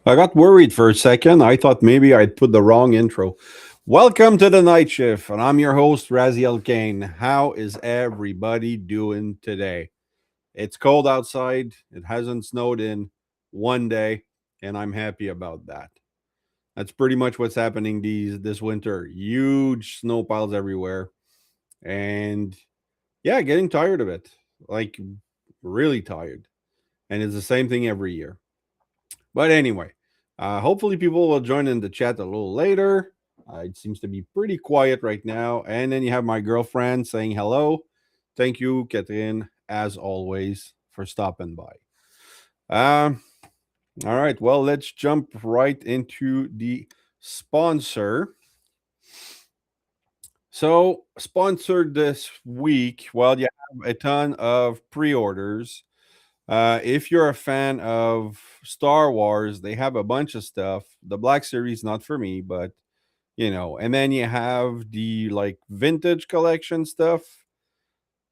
I got worried for a second. I thought maybe I'd put the wrong intro. Welcome to the night shift, and I'm your host, Razyel Kayne. How is everybody doing today? It's cold outside. It hasn't snowed in one day, and I'm happy about that. That's pretty much what's happening this winter. Huge snow piles everywhere, and yeah, getting tired of it. Like really tired. And it's the same thing every year. But anyway, hopefully people will join in the chat a little later. It seems to be pretty quiet right now. And then you have my girlfriend saying hello. Thank you, Catherine, as always, for stopping by. Um, all right, well, let's jump right into the sponsor. So, sponsored this week, well, you have a ton of pre orders. If you're a fan of Star Wars, they have a bunch of stuff. The Black Series, not for me, but and then you have the like vintage collection stuff,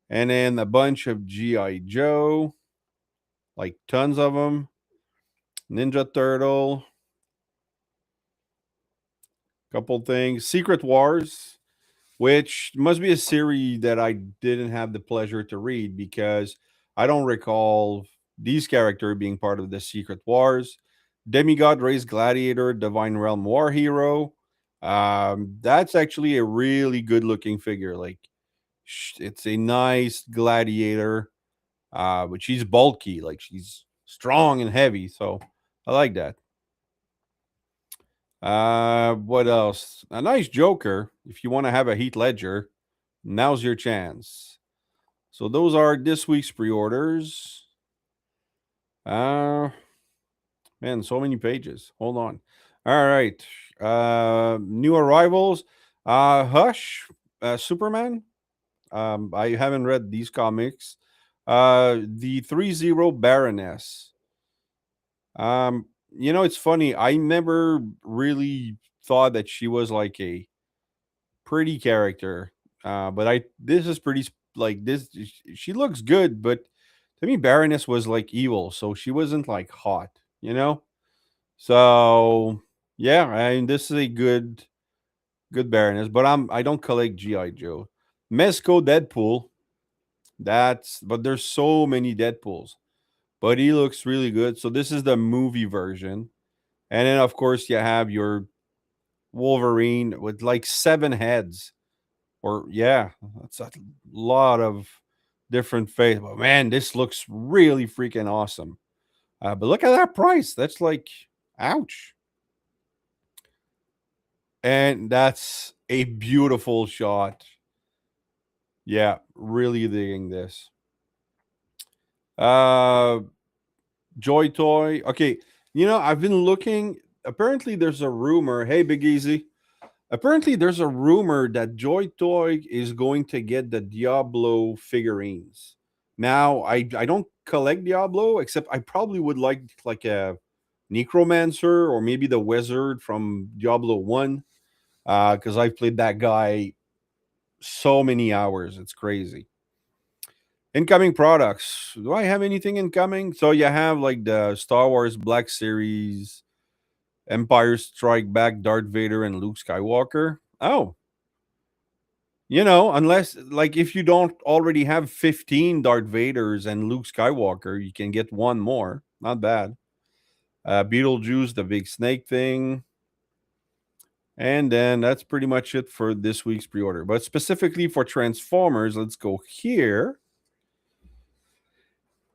and then a bunch of GI Joe, like tons of them. Ninja Turtle, couple things. Secret Wars, which must be a series that I didn't have the pleasure to read because I don't recall these characters being part of the Secret Wars. Demigod Race Gladiator, Divine Realm War Hero. That's actually a really good looking figure. Like, it's a nice gladiator, but she's bulky. Like, she's strong and heavy. So I like that. What else? A nice Joker. If you want to have a Heath Ledger, now's your chance. So those are this week's pre-orders. Uh Man, so many pages. Hold on. All right. New arrivals. Hush, Superman. I haven't read these comics. The 3-0 Baroness. It's funny. I never really thought that she was like a pretty character. But I this is pretty like this. She looks good, but to me, Baroness was like evil, so she wasn't like hot. So yeah, I mean, this is a good Baroness, but I don't collect GI Joe. Mezco Deadpool. But there's so many Deadpools, but he looks really good. So this is the movie version, and then of course you have your Wolverine with like 7 heads. Or yeah, that's a lot of different faces. But man, this looks really freaking awesome. But look at that price. That's like, ouch. And that's a beautiful shot. Yeah, really digging this. Uh Joy Toy. Okay, I've been looking. Apparently, there's a rumor. Hey, Big Easy. Apparently, there's a rumor that Joy Toy is going to get the Diablo figurines. Now, I don't collect Diablo, except I probably would like a Necromancer or maybe the Wizard from Diablo 1, because I've played that guy so many hours. It's crazy. Incoming products. Do I have anything incoming? So you have like the Star Wars Black Series, Empire Strike Back, Darth Vader, and Luke Skywalker. Oh, unless like if you don't already have 15 Darth Vaders and Luke Skywalker, you can get one more. Not bad. Beetlejuice, the big snake thing. And then that's pretty much it for this week's pre-order. But specifically for Transformers, let's go here.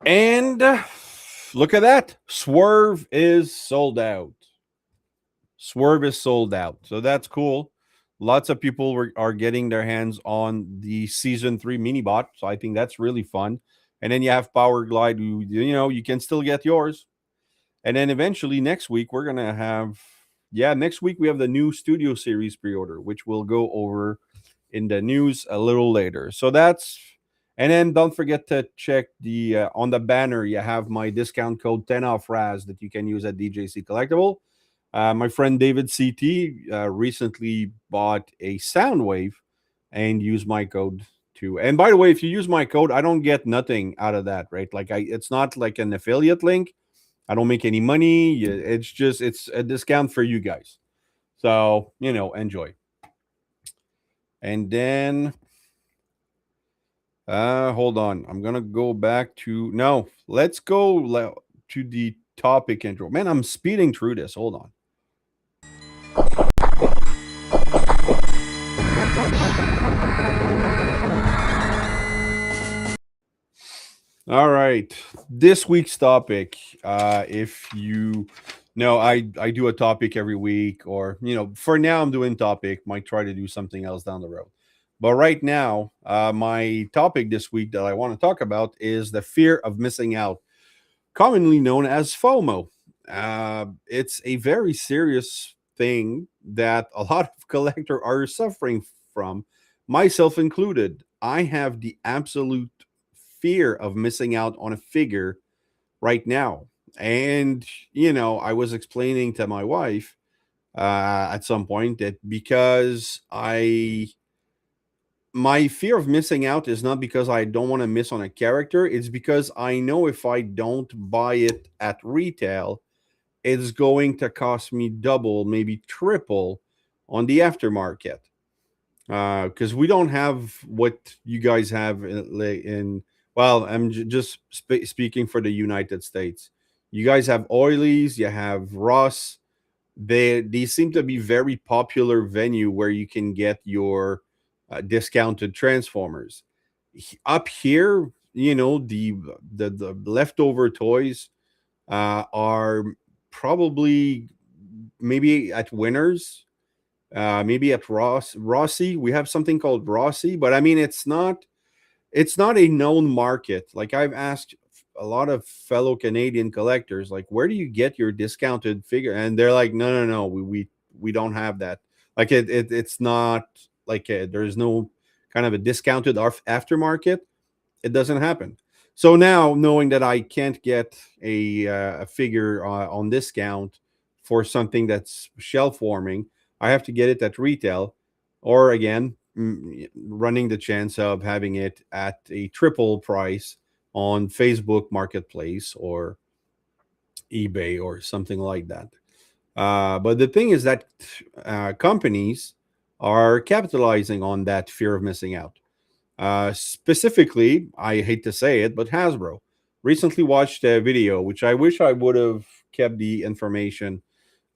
And look at that. Swerve is sold out. Swerve is sold out. So that's cool. Lots of people are getting their hands on the season 3 mini bot. So I think that's really fun. And then you have Power Glide. You can still get yours. And then eventually next week, we're going to have, next week we have the new Studio Series pre order, which we'll go over in the news a little later. So that's, and then don't forget to check the, on the banner, you have my discount code 10 off Raz that you can use at DJC Collectible. My friend David CT recently bought a Soundwave and used my code too. And by the way, if you use my code, I don't get nothing out of that, right? Like it's not like an affiliate link. I don't make any money. It's just it's a discount for you guys. So enjoy. And then hold on. I'm gonna go back to no. Let's go to the topic intro. Man, I'm speeding through this. Hold on. All right. This week's topic, if you know, I do a topic every week, or for now I'm doing topic, might try to do something else down the road. But right now, my topic this week that I want to talk about is the fear of missing out, commonly known as FOMO. It's a very serious thing that a lot of collectors are suffering from, myself included. I have the absolute fear of missing out on a figure right now. And, I was explaining to my wife at some point that because my fear of missing out is not because I don't want to miss on a character. It's because I know if I don't buy it at retail, it's going to cost me double, maybe triple on the aftermarket. Because we don't have what you guys have in well, I'm just speaking for the United States. You guys have oilies, you have Ross. They seem to be very popular venue where you can get your discounted transformers. Up here, the leftover toys are probably maybe at Winners, maybe at Rossi. We have something called Rossi, but I mean it's not a known market. Like I've asked a lot of fellow Canadian collectors, like, where do you get your discounted figure? And they're like, no, no, no, we don't have that. Like it's not like there's no kind of a discounted aftermarket. It doesn't happen. So now, knowing that I can't get a figure on discount for something that's shelf warming, I have to get it at retail, or again, running the chance of having it at a triple price on Facebook Marketplace or eBay or something like that. But the thing is that companies are capitalizing on that fear of missing out. Specifically, I hate to say it, but Hasbro recently watched a video, which I wish I would have kept the information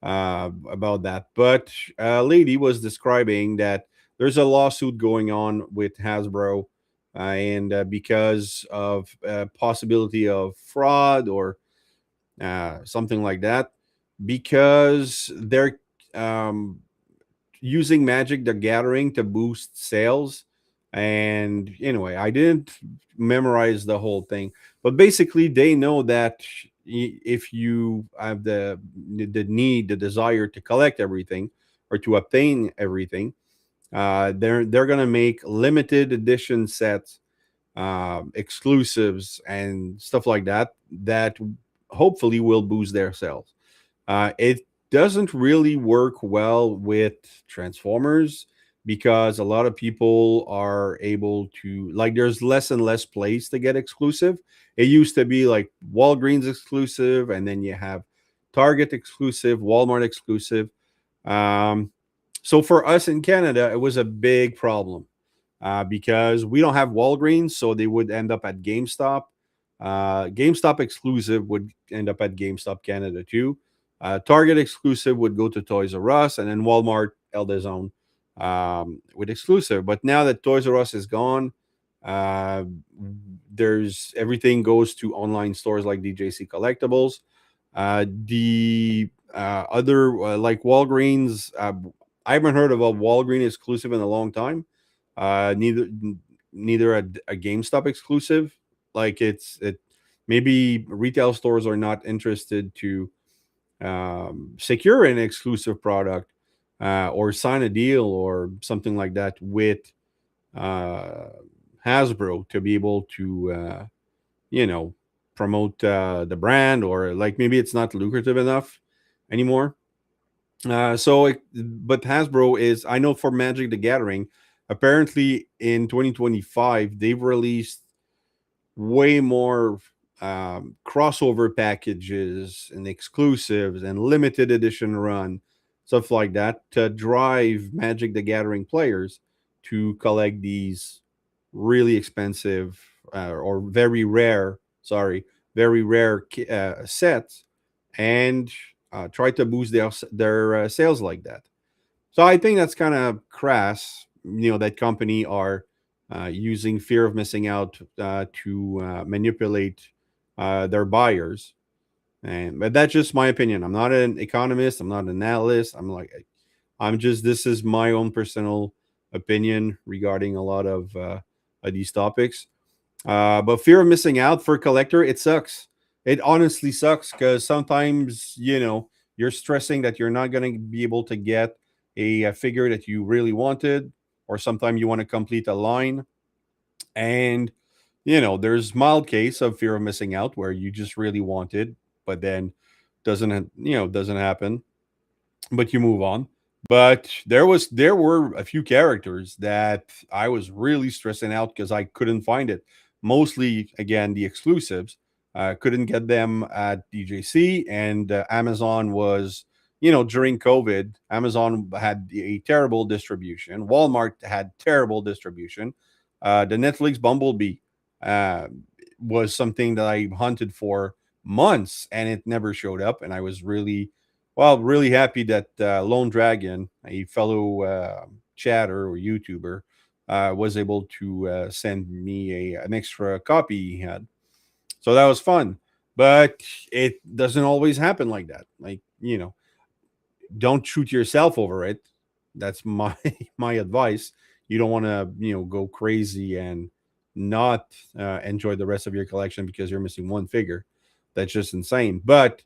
about that. But a lady was describing that there's a lawsuit going on with Hasbro, and because of possibility of fraud or something like that, because they're um, using Magic the Gathering to boost sales. And anyway, I didn't memorize the whole thing, but basically, they know that if you have the need, the desire to collect everything or to obtain everything, they're gonna make limited edition sets, exclusives, and stuff like that. That hopefully will boost their sales. It doesn't really work well with Transformers because a lot of people are able to, like, there's less and less place to get exclusive. It used to be like Walgreens exclusive, and then you have Target exclusive, Walmart exclusive. Um, so for us in Canada, it was a big problem because we don't have Walgreens, so they would end up at GameStop. GameStop exclusive would end up at GameStop Canada too. Target exclusive would go to Toys R Us, and then Walmart held his own with exclusive. But now that Toys R Us is gone, uh, there's everything goes to online stores like DJC Collectibles. The other like Walgreens, I haven't heard of a Walgreens exclusive in a long time. Neither a GameStop exclusive. Like it maybe retail stores are not interested to secure an exclusive product or sign a deal or something like that with uh, Hasbro to be able to, you know, promote the brand, or like maybe it's not lucrative enough anymore. But Hasbro is, I know for Magic the Gathering, apparently in 2025, they've released way more crossover packages and exclusives and limited edition run, stuff like that, to drive Magic the Gathering players to collect these really expensive or very rare, sorry, very rare sets, and try to boost their sales like that. So I think that's kind of crass. That company are using fear of missing out to manipulate their buyers. And but that's just my opinion. I'm not an economist. I'm not an analyst. I'm just, this is my own personal opinion regarding a lot of these topics. But fear of missing out for a collector, it sucks. It honestly sucks because sometimes you're stressing that you're not going to be able to get a figure that you really wanted, or sometimes you want to complete a line, and there's mild case of fear of missing out where you just really wanted, but then doesn't happen, but you move on. But there were a few characters that I was really stressing out because I couldn't find it. Mostly, again, the exclusives. Couldn't get them at DJC, and Amazon was, during COVID, Amazon had a terrible distribution. Walmart had terrible distribution. The Netflix Bumblebee uh, was something that I hunted for months, and it never showed up. And I was really happy that Lone Dragon, a fellow chatter or YouTuber, was able to send me an extra copy he had. So that was fun. But it doesn't always happen like that. Don't shoot yourself over it. That's my my advice. You don't want to go crazy and not enjoy the rest of your collection because you're missing one figure. That's just insane. But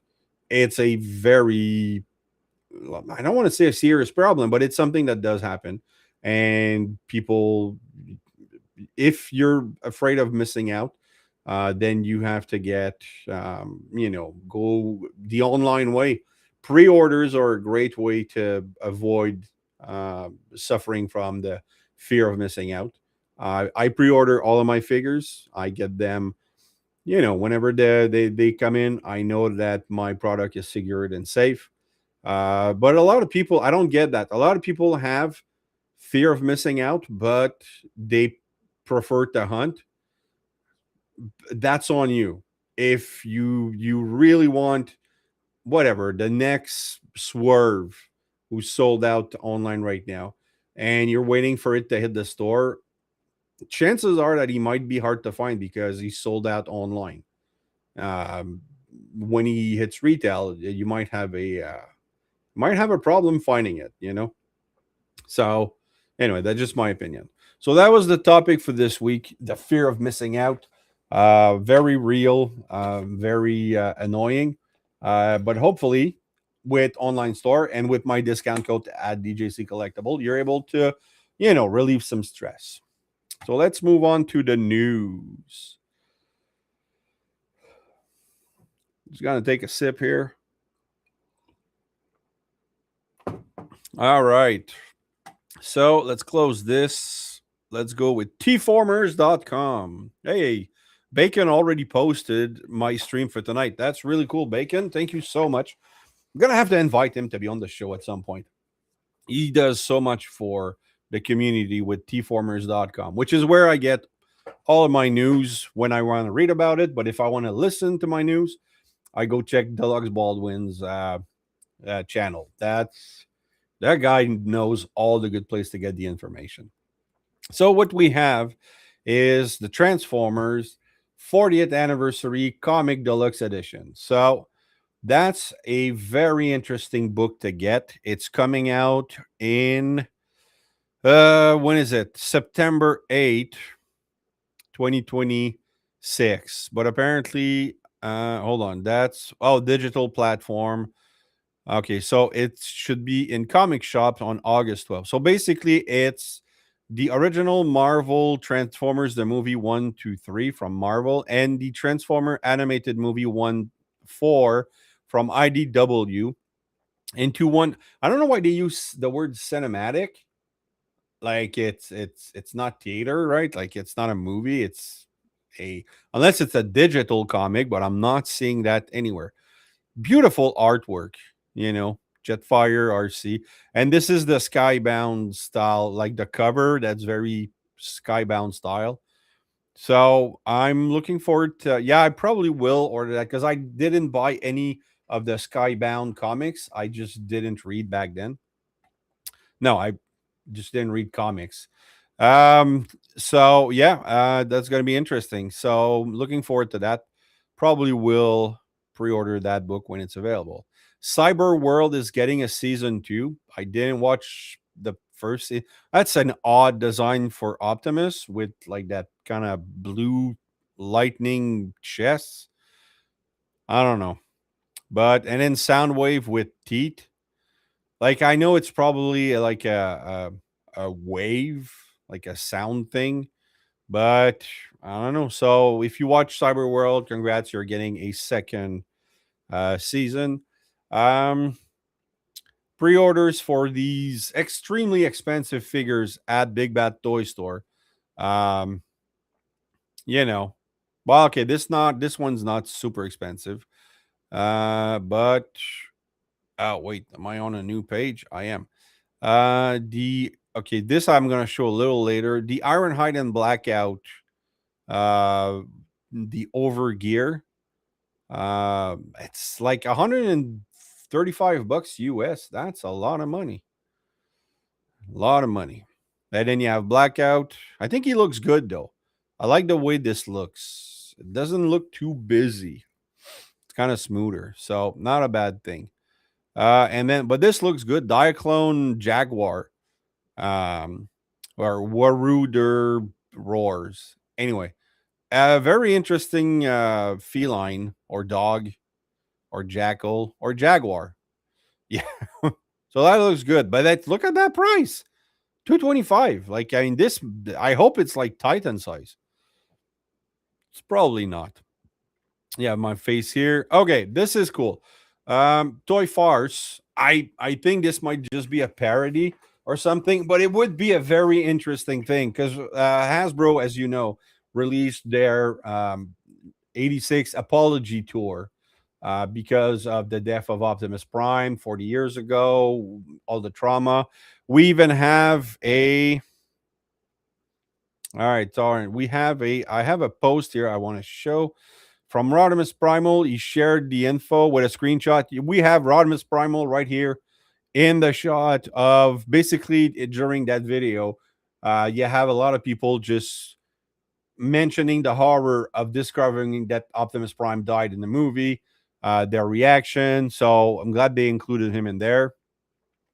it's a very, I don't want to say a serious problem, but it's something that does happen. And people, if you're afraid of missing out, then you have to go the online way. Pre-orders are a great way to avoid suffering from the fear of missing out. I pre-order all of my figures. I get them, whenever they come in. I know that my product is secured and safe. But a lot of people, I don't get that. A lot of people have fear of missing out, but they prefer to hunt. That's on you. If you really want whatever the next swerve who's sold out online right now, and you're waiting for it to hit the store, chances are that he might be hard to find because he's sold out online. Um, when he hits retail, you might have a problem finding it. So, anyway, that's just my opinion. So that was the topic for this week: the fear of missing out. Very real, very annoying. But hopefully, with online store and with my discount code at DJC Collectible, you're able to, relieve some stress. So let's move on to the news. Just gonna take a sip here. All right. So let's close this. Let's go with tformers.com. Hey, Bacon already posted my stream for tonight. That's really cool, Bacon. Thank you so much. I'm going to have to invite him to be on the show at some point. He does so much for the community with tformers.com, which is where I get all of my news when I want to read about it. But if I want to listen to my news, I go check Deluxe Baldwin's channel. That guy knows all the good place to get the information. So what we have is the Transformers 40th anniversary comic deluxe edition. So that's a very interesting book to get. It's coming out in when is it? September 8th, 2026. But apparently hold on, that's digital platform. Okay, so it should be in comic shops on August 12th. So basically, it's the original Marvel Transformers, the movie 1, 2, 3 from Marvel, and the Transformer animated movie 1, 4 from IDW into one. I don't know why they use the word cinematic. Like it's not theater, right? Like it's not a movie. a unless it's a digital comic, but I'm not seeing that anywhere. Beautiful artwork, you know, Jetfire RC. And this is the Skybound style, like the cover that's very Skybound style. So I'm looking forward to, yeah, I probably will order that because I didn't buy any of the Skybound comics. I just didn't read back then. No, I just didn't read comics. Um, so yeah, that's gonna be interesting. So looking forward to that. Probably will pre-order that book when it's available. Cyber World is getting a season two. I didn't watch the first. That's an odd design for Optimus with like that kind of blue lightning chest. I don't know, but and then Soundwave with teeth. Like I know it's probably like a wave, like a sound thing, but I don't know. So if you watch Cyber World, congrats, you're getting a second season. Um, Pre-orders for these extremely expensive figures at Big Bad Toy Store. Um, you know, well, okay, this one's not super expensive. But oh wait, am I on a new page? I am. The okay, this I'm gonna show a little later. The Ironhide and Blackout, uh, the Overgear. It's like 135 bucks US. That's a lot of money. A lot of money. And then you have Blackout. I think he looks good though. I like the way this looks. It doesn't look too busy. It's kind of smoother, so not a bad thing. And then, but this looks good. Diaclone Jaguar, um, or Waruder Roars. Anyway, a very interesting feline or dog or jackal or jaguar. Yeah, so that looks good. But that look at that price, 225. Like I mean, this I hope it's like Titan size. It's probably not. Yeah, my face here. Okay, this is cool. Toy Farce. I think this might just be a parody or something, but it would be a very interesting thing because Hasbro, as you know, released their 86 apology tour because of the death of Optimus Prime 40 years ago, all the trauma. We even have a all right, Torrent. We have a I have a post here I want to show from Rodimus Primal. He shared the info with a screenshot. We have Rodimus Primal right here in the shot of basically during that video. You have a lot of people just mentioning the horror of discovering that Optimus Prime died in the movie, their reaction. So I'm glad they included him in there.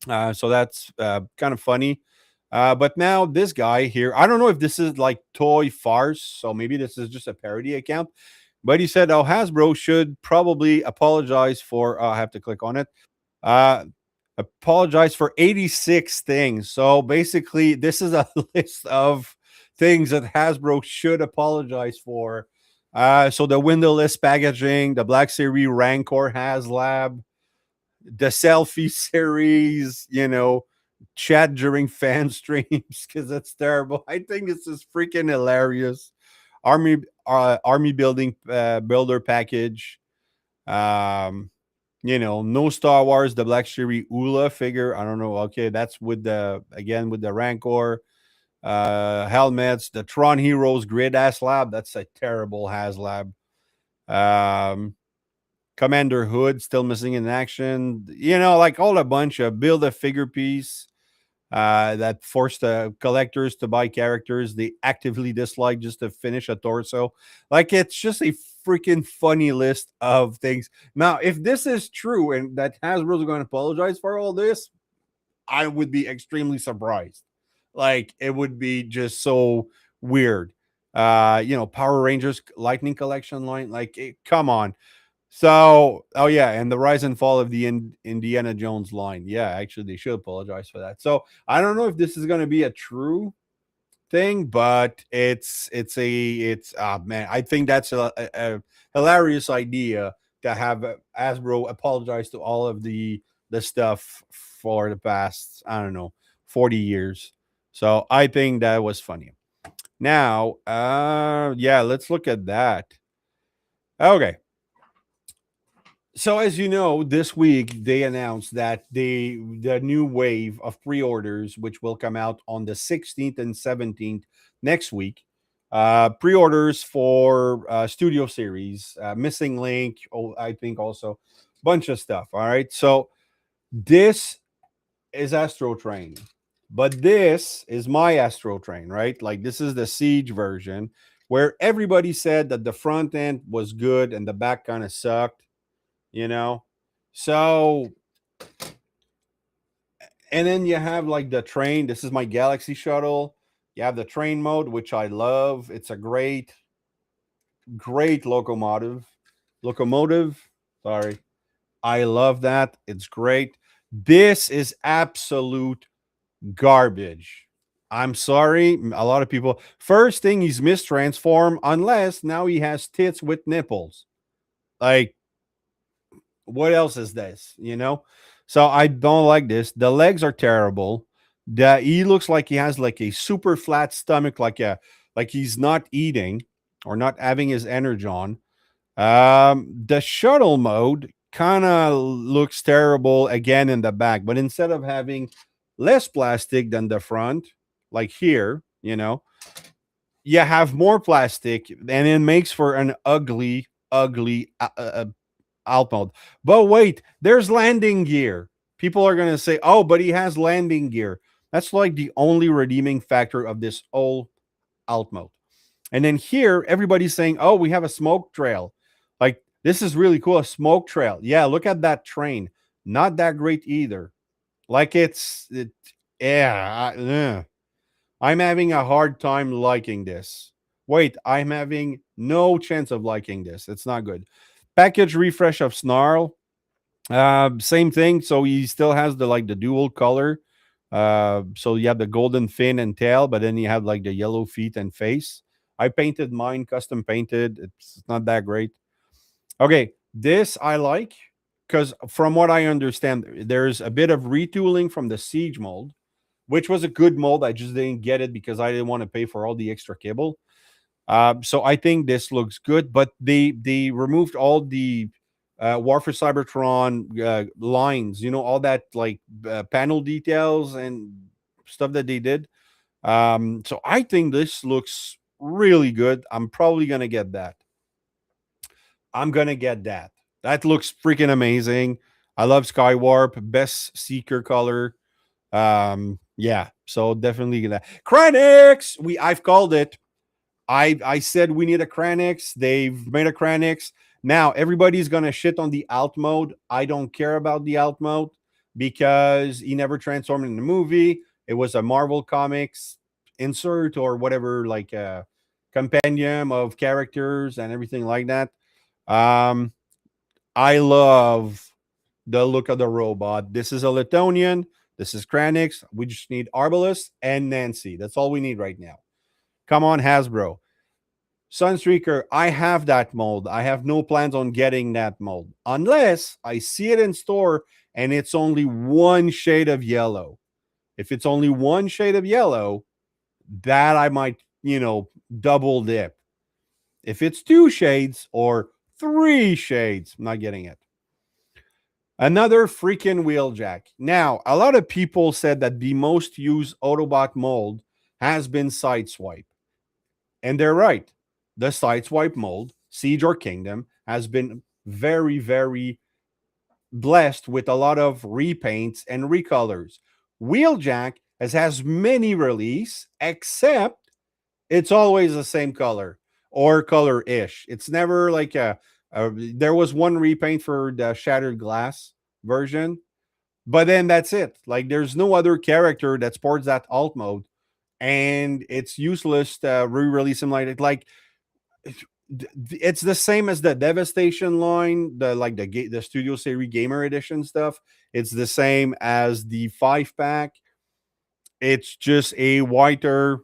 So that's kind of funny. But now this guy here, I don't know if this is like Toy Farce, so maybe this is just a parody account. But he said, "Oh, Hasbro should probably apologize for." I have to click on it. Uh, Apologize for 86 things. So basically, this is a list of things that Hasbro should apologize for. So the windowless packaging, the Black Series Rancor HasLab, the selfie series, you know, chat during fan streams because that's terrible. I think this is freaking hilarious. Army army building builder package. Um, you know, no Star Wars, the Black Series Ula figure. I don't know. Okay, that's with the again with the Rancor helmets, the Tron Heroes Grid Ass Lab. That's a terrible HasLab. Um, Commander Hood still missing in action. You know, like all a bunch of build a figure piece that forced the collectors to buy characters they actively dislike just to finish a torso. Like it's just a freaking funny list of things. Now, if this is true and that Hasbro's going to apologize for all this, I would be extremely surprised. Like it would be just so weird. You know, Power Rangers Lightning Collection line. Like, come on. So, oh yeah, and the rise and fall of the Indiana Jones line. Yeah, actually, they should apologize for that. So, I don't know if this is going to be a true thing, but it's man, I think that's a hilarious idea to have Hasbro apologize to all of the stuff for the past I don't know 40 years. So, I think that was funny. Now, yeah, let's look at that. Okay. So as you know, this week they announced that the new wave of pre-orders, which will come out on the 16th and 17th next week, pre-orders for Studio Series, Missing Link, oh, I think also bunch of stuff. All right, so this is Astro Train, but this is my Astro Train, right? Like this is the Siege version, where everybody said that the front end was good and the back kind of sucked, you know. So, and then you have like the train. This is my Galaxy shuttle. You have the train mode, which I love. It's a great locomotive. Sorry, I love that. It's great. This is absolute garbage. I'm sorry. A lot of people. First thing, he's mistransformed, unless now he has tits with nipples. Like, what else is this? You know? So I don't like this. The legs are terrible. He looks like he has like a super flat stomach, like he's not eating or not having his energy on. The shuttle mode kind of looks terrible again in the back, but instead of having less plastic than the front, like here, you have more plastic, and it makes for an ugly alt mode. But wait, there's landing gear. People are gonna say, "Oh, but he has landing gear." That's like the only redeeming factor of this whole alt mode. And then here, everybody's saying, "Oh, we have a smoke trail." Like this is really cool, a smoke trail. Yeah, look at that train. Not that great either. Like yeah. I'm having a hard time liking this. Wait, I'm having no chance of liking this. It's not good. Package refresh of Snarl. Same thing. So he still has the dual color. So you have the golden fin and tail, but then you have like the yellow feet and face. I painted mine, custom painted. It's not that great. Okay, this I like because from what I understand, there's a bit of retooling from the Siege mold, which was a good mold. I just didn't get it because I didn't want to pay for all the extra kibble. So I think this looks good, but they removed all the War for Cybertron lines, all that like panel details and stuff that they did. So I think this looks really good. I'm probably gonna get that. I'm gonna get that. That looks freaking amazing. I love Skywarp, best Seeker color. Yeah, so definitely that. Kranix, I've called it. I said we need a Kranix. They've made a Kranix. Now everybody's gonna shit on the alt mode. I don't care about the alt mode because he never transformed in the movie. It was a Marvel Comics insert or whatever, like a compendium of characters and everything like that. Um, I love the look of the robot. This is a Letonian. This is Kranix. We just need Arbalest and Nancy. That's all we need right now. Come on, Hasbro. Sunstreaker, I have that mold. I have no plans on getting that mold unless I see it in store and it's only one shade of yellow. If it's only one shade of yellow, that I might, double dip. If it's two shades or three shades, I'm not getting it. Another freaking wheeljack. Now, a lot of people said that the most used Autobot mold has been Sideswipe. And they're right. The Sideswipe mold, Siege or Kingdom, has been very, very blessed with a lot of repaints and recolors. Wheeljack has many release, except it's always the same color or color-ish. It's never like there was one repaint for the Shattered Glass version, but then that's it. Like there's no other character that sports that alt mode, and it's useless to re-release him like it. Like it's the same as the Devastation line, the Studio Series Gamer Edition stuff. It's the same as the 5-pack. It's just a whiter,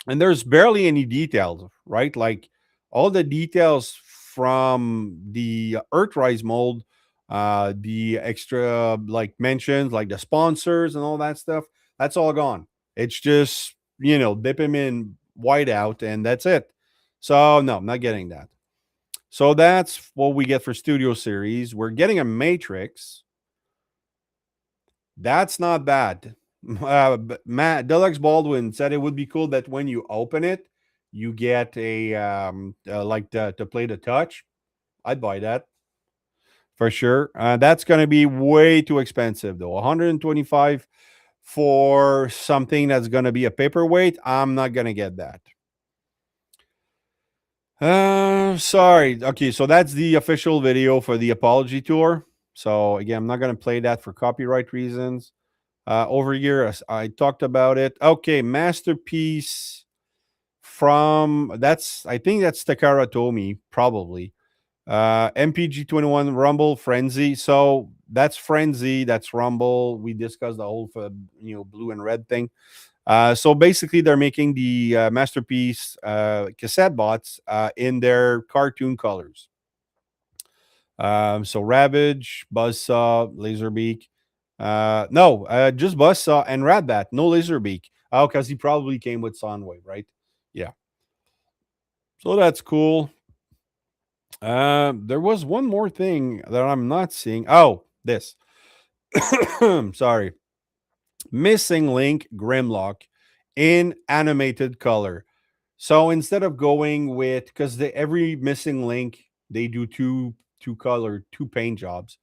and there's barely any details, right? Like all the details from the Earthrise mold, the extra like mentions, like the sponsors and all that stuff, that's all gone. It's just dip him in white out, and that's it. So no, I'm not getting that. So that's what we get for Studio Series. We're getting a Matrix. That's not bad. Matt Deluxe Baldwin said it would be cool that when you open it, you get a like to play the touch. I'd buy that for sure. That's going to be way too expensive though. 125 for something that's going to be a paperweight. I'm not going to get that. Sorry. Okay, so that's the official video for the apology tour. So again, I'm not going to play that for copyright reasons. Over here, I talked about it. Okay, masterpiece from that's I think that's Takara Tomy probably. MPG 21 Rumble Frenzy. So that's Frenzy. That's Rumble. We discussed the whole blue and red thing. So basically, they're making the masterpiece cassette bots in their cartoon colors. So Ravage, Buzzsaw, Laserbeak. No, just Buzzsaw and Ratbat, no Laserbeak. Oh, because he probably came with Soundwave, right? Yeah. So that's cool. There was one more thing that I'm not seeing. Oh, this. Sorry. Missing Link Grimlock in animated color. So instead of going with because every Missing Link they do two paint jobs.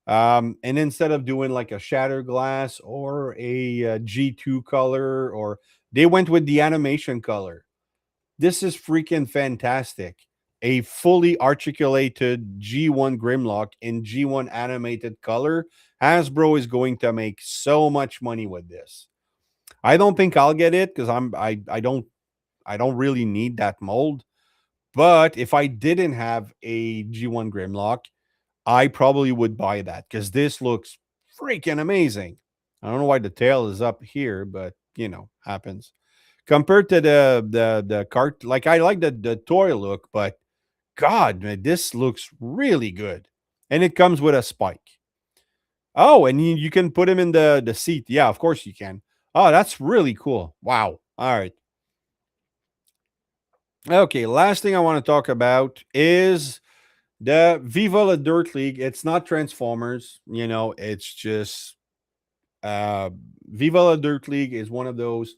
And instead of doing like a shatter glass or a G2 color, or they went with the animation color. This is freaking fantastic. A fully articulated G1 Grimlock in G1 animated color. Hasbro is going to make so much money with this. I don't think I'll get it because I don't really need that mold. But if I didn't have a G1 Grimlock, I probably would buy that because this looks freaking amazing. I don't know why the tail is up here, but happens. Compared to the cart, like I like the toy look, but God, man, this looks really good. And it comes with a spike. Oh, and you can put him in the seat. Yeah, of course you can. Oh, that's really cool. Wow. All right. Okay, last thing I want to talk about is the Viva La Dirt League. It's not Transformers, it's just uh Viva La Dirt League is one of those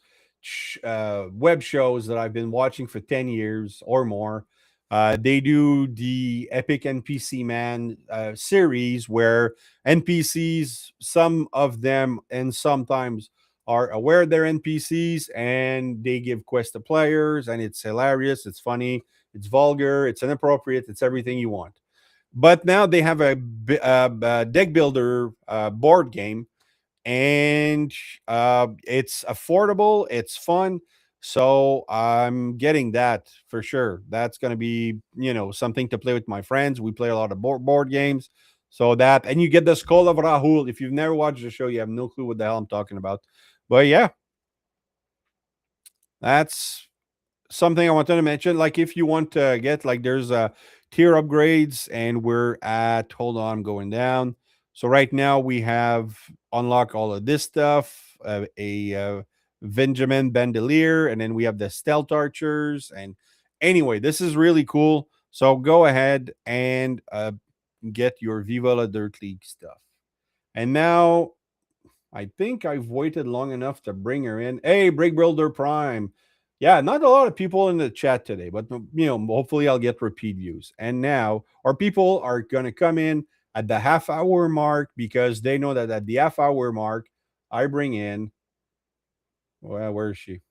web shows that I've been watching for 10 years or more. They do the Epic NPC Man series where NPCs, some of them, and sometimes are aware they're NPCs and they give quests to players, and it's hilarious, it's funny, it's vulgar, it's inappropriate, it's everything you want. But now they have a deck builder board game, and it's affordable, it's fun. So I'm getting that for sure. That's going to be, something to play with my friends. We play a lot of board games. So that, and you get the Skull of Rahul. If you've never watched the show, you have no clue what the hell I'm talking about. But yeah, that's something I wanted to mention. Like if you want to get like there's tier upgrades, and we're at hold on, I'm going down. So right now we have unlock all of this stuff, a Benjamin Bandolier, and then we have the stealth archers. And anyway, this is really cool. So go ahead and get your Viva La Dirt League stuff. And now I think I've waited long enough to bring her in. Hey, Break Builder Prime. Yeah, not a lot of people in the chat today, but hopefully I'll get repeat views. And now our people are gonna come in at the half hour mark because they know that at the half hour mark, I bring in. Well, where is she?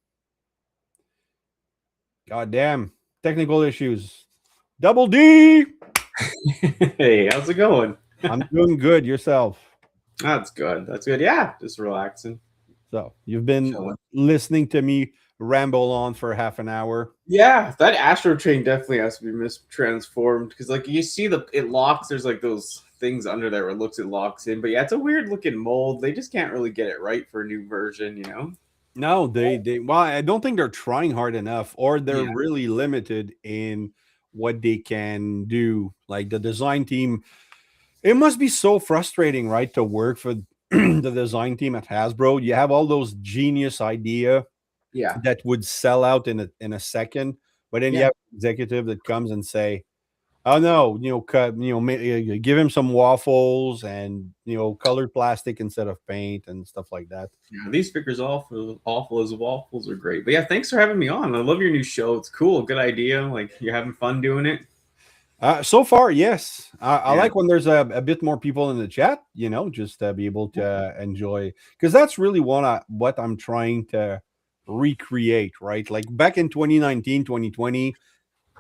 God damn. Technical issues. Double D. Hey, how's it going? I'm doing good. Yourself. That's good. That's good. Yeah, just relaxing. So you've been Chilling. listening to me ramble on for half an hour. Yeah, that Astro Train definitely has to be mistransformed because, like, you see it locks. There's like those things under there where it looks it locks in, but yeah, it's a weird looking mold. They just can't really get it right for a new version. No, they well, I don't think they're trying hard enough, or they're Yeah. really limited in what they can do. Like the design team, it must be so frustrating, right, to work for the design team at Hasbro. You have all those genius idea, Yeah. that would sell out in a second. But then you Yeah. have an executive that comes and say, "Oh no, cut, give him some waffles and colored plastic instead of paint and stuff like that." Yeah, these figures awful as waffles are great. But yeah, thanks for having me on. I love your new show. It's cool. Good idea. Like you're having fun doing it. So far, yes. I Yeah. like when there's a bit more people in the chat, just to be able to enjoy, because that's really what I'm trying to recreate, right? Like back in 2019, 2020,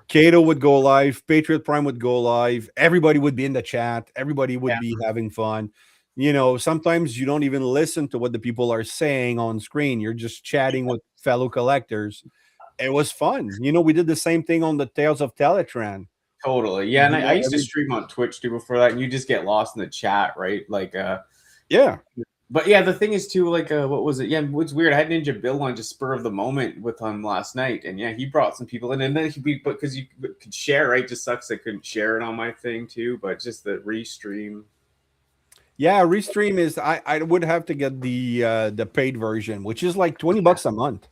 Kato would go live, Patriot Prime would go live, everybody would be in the chat, everybody would Yeah. be having fun. Sometimes you don't even listen to what the people are saying on screen. You're just chatting with fellow collectors. It was fun. We did the same thing on the Tales of Teletran. Totally. Yeah. And I used to stream on Twitch too before that, and you just get lost in the chat, right? Like Yeah. but yeah, the thing is too, like what was it? Yeah, what's weird, I had Ninja Bill on just spur of the moment with him last night, and yeah, he brought some people in, and then because you could share, right? Just sucks I couldn't share it on my thing too, but just the restream. Yeah, Restream is I would have to get the paid version, which is like $20 a month.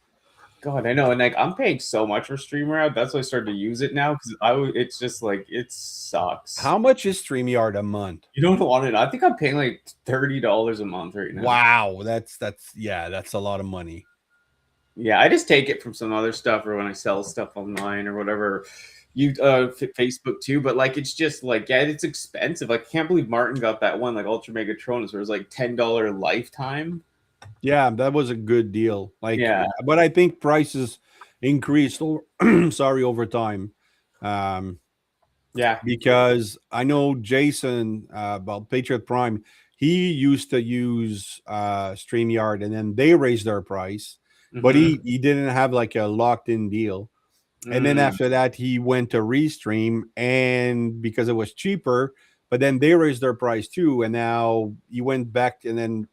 God, I know, and like I'm paying so much for StreamYard. That's why I started to use it now because it's just like it sucks. How much is StreamYard a month? You don't want it. I think I'm paying like $30 a month right now. Wow, that's a lot of money. Yeah, I just take it from some other stuff or when I sell stuff online or whatever. Facebook too, but like it's just like yeah, it's expensive. Like I can't believe Martin got that one like Ultra Megatronus where it was like $10 lifetime. Yeah, that was a good deal. Like, Yeah. but I think prices increased over time. Yeah. Because I know Jason about Patriot Prime, he used to use StreamYard and then they raised their price, but Mm-hmm. he didn't have like a locked in deal. And then Mm. after that, he went to Restream, and because it was cheaper, but then they raised their price too. And now he went back, and then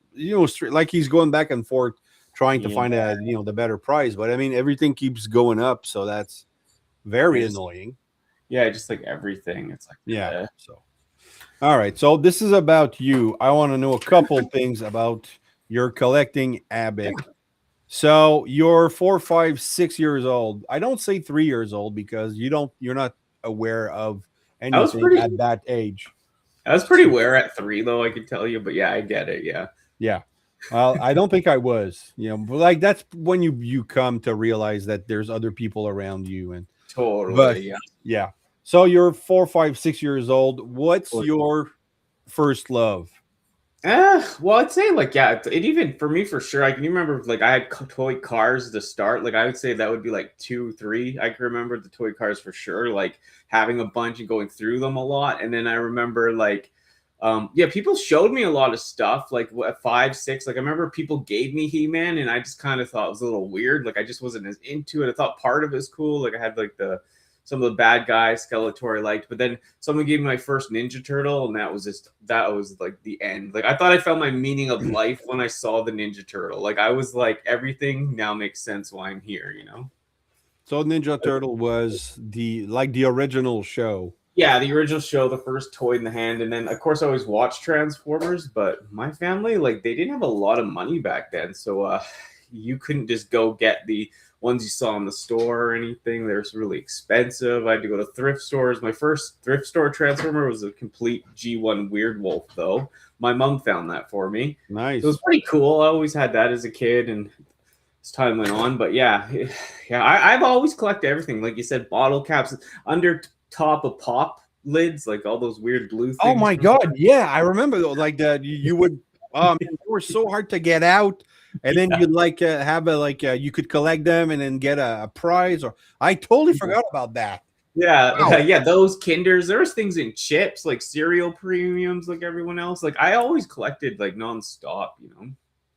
like he's going back and forth trying to Yeah. find the better price. But I mean, everything keeps going up, so that's very annoying. Yeah, just like everything. It's like Yeah. So, all right. So this is about you. I want to know a couple things about your collecting habit. So you're 4, 5, 6 years old. I don't say 3 years old because you're not aware of I was anything pretty at that age. I was pretty aware at 3 though, I could tell you, but yeah, I get it. Yeah. Yeah. Well, I don't think I was, but like that's when you come to realize that there's other people around you, and but Totally. Yeah. yeah. So you're 4, 5, 6 years old. What's your first love? Well, I'd say like yeah, it even for me for sure. I can remember like I had toy cars to start. Like I would say that would be like 2, 3. I can remember the toy cars for sure. Like having a bunch and going through them a lot. And then I remember like, yeah, people showed me a lot of stuff. Like at 5, 6. Like I remember people gave me He-Man, and I just kind of thought it was a little weird. Like I just wasn't as into it. I thought part of it was cool. Like I had like some of the bad guys Skeletor I liked, but then someone gave me my first Ninja Turtle, and that was like the end. Like I thought I found my meaning of life when I saw the Ninja Turtle. Like I was like, everything now makes sense why I'm here, you know? So Ninja Turtle was the original show. Yeah, the original show, the first toy in the hand, and then of course I always watched Transformers, but my family like they didn't have a lot of money back then, so you couldn't just go get the ones you saw in the store or anything. They're really expensive. I had to go to thrift stores. My first thrift store Transformer was a complete G1 Weird Wolf, though. My mom found that for me. Nice. It was pretty cool. I always had that as a kid, and as time went on. But yeah, yeah, I've always collected everything. Like you said, bottle caps under top of pop lids, like all those weird blue things. Oh my god, yeah, I remember though. Like that, you would. They were so hard to get out, and then you'd like have you could collect them and then get a prize. Or I totally forgot about that. Yeah, Wow. yeah, those Kinders. There was things in chips, like cereal premiums, like everyone else. Like I always collected like nonstop, you know.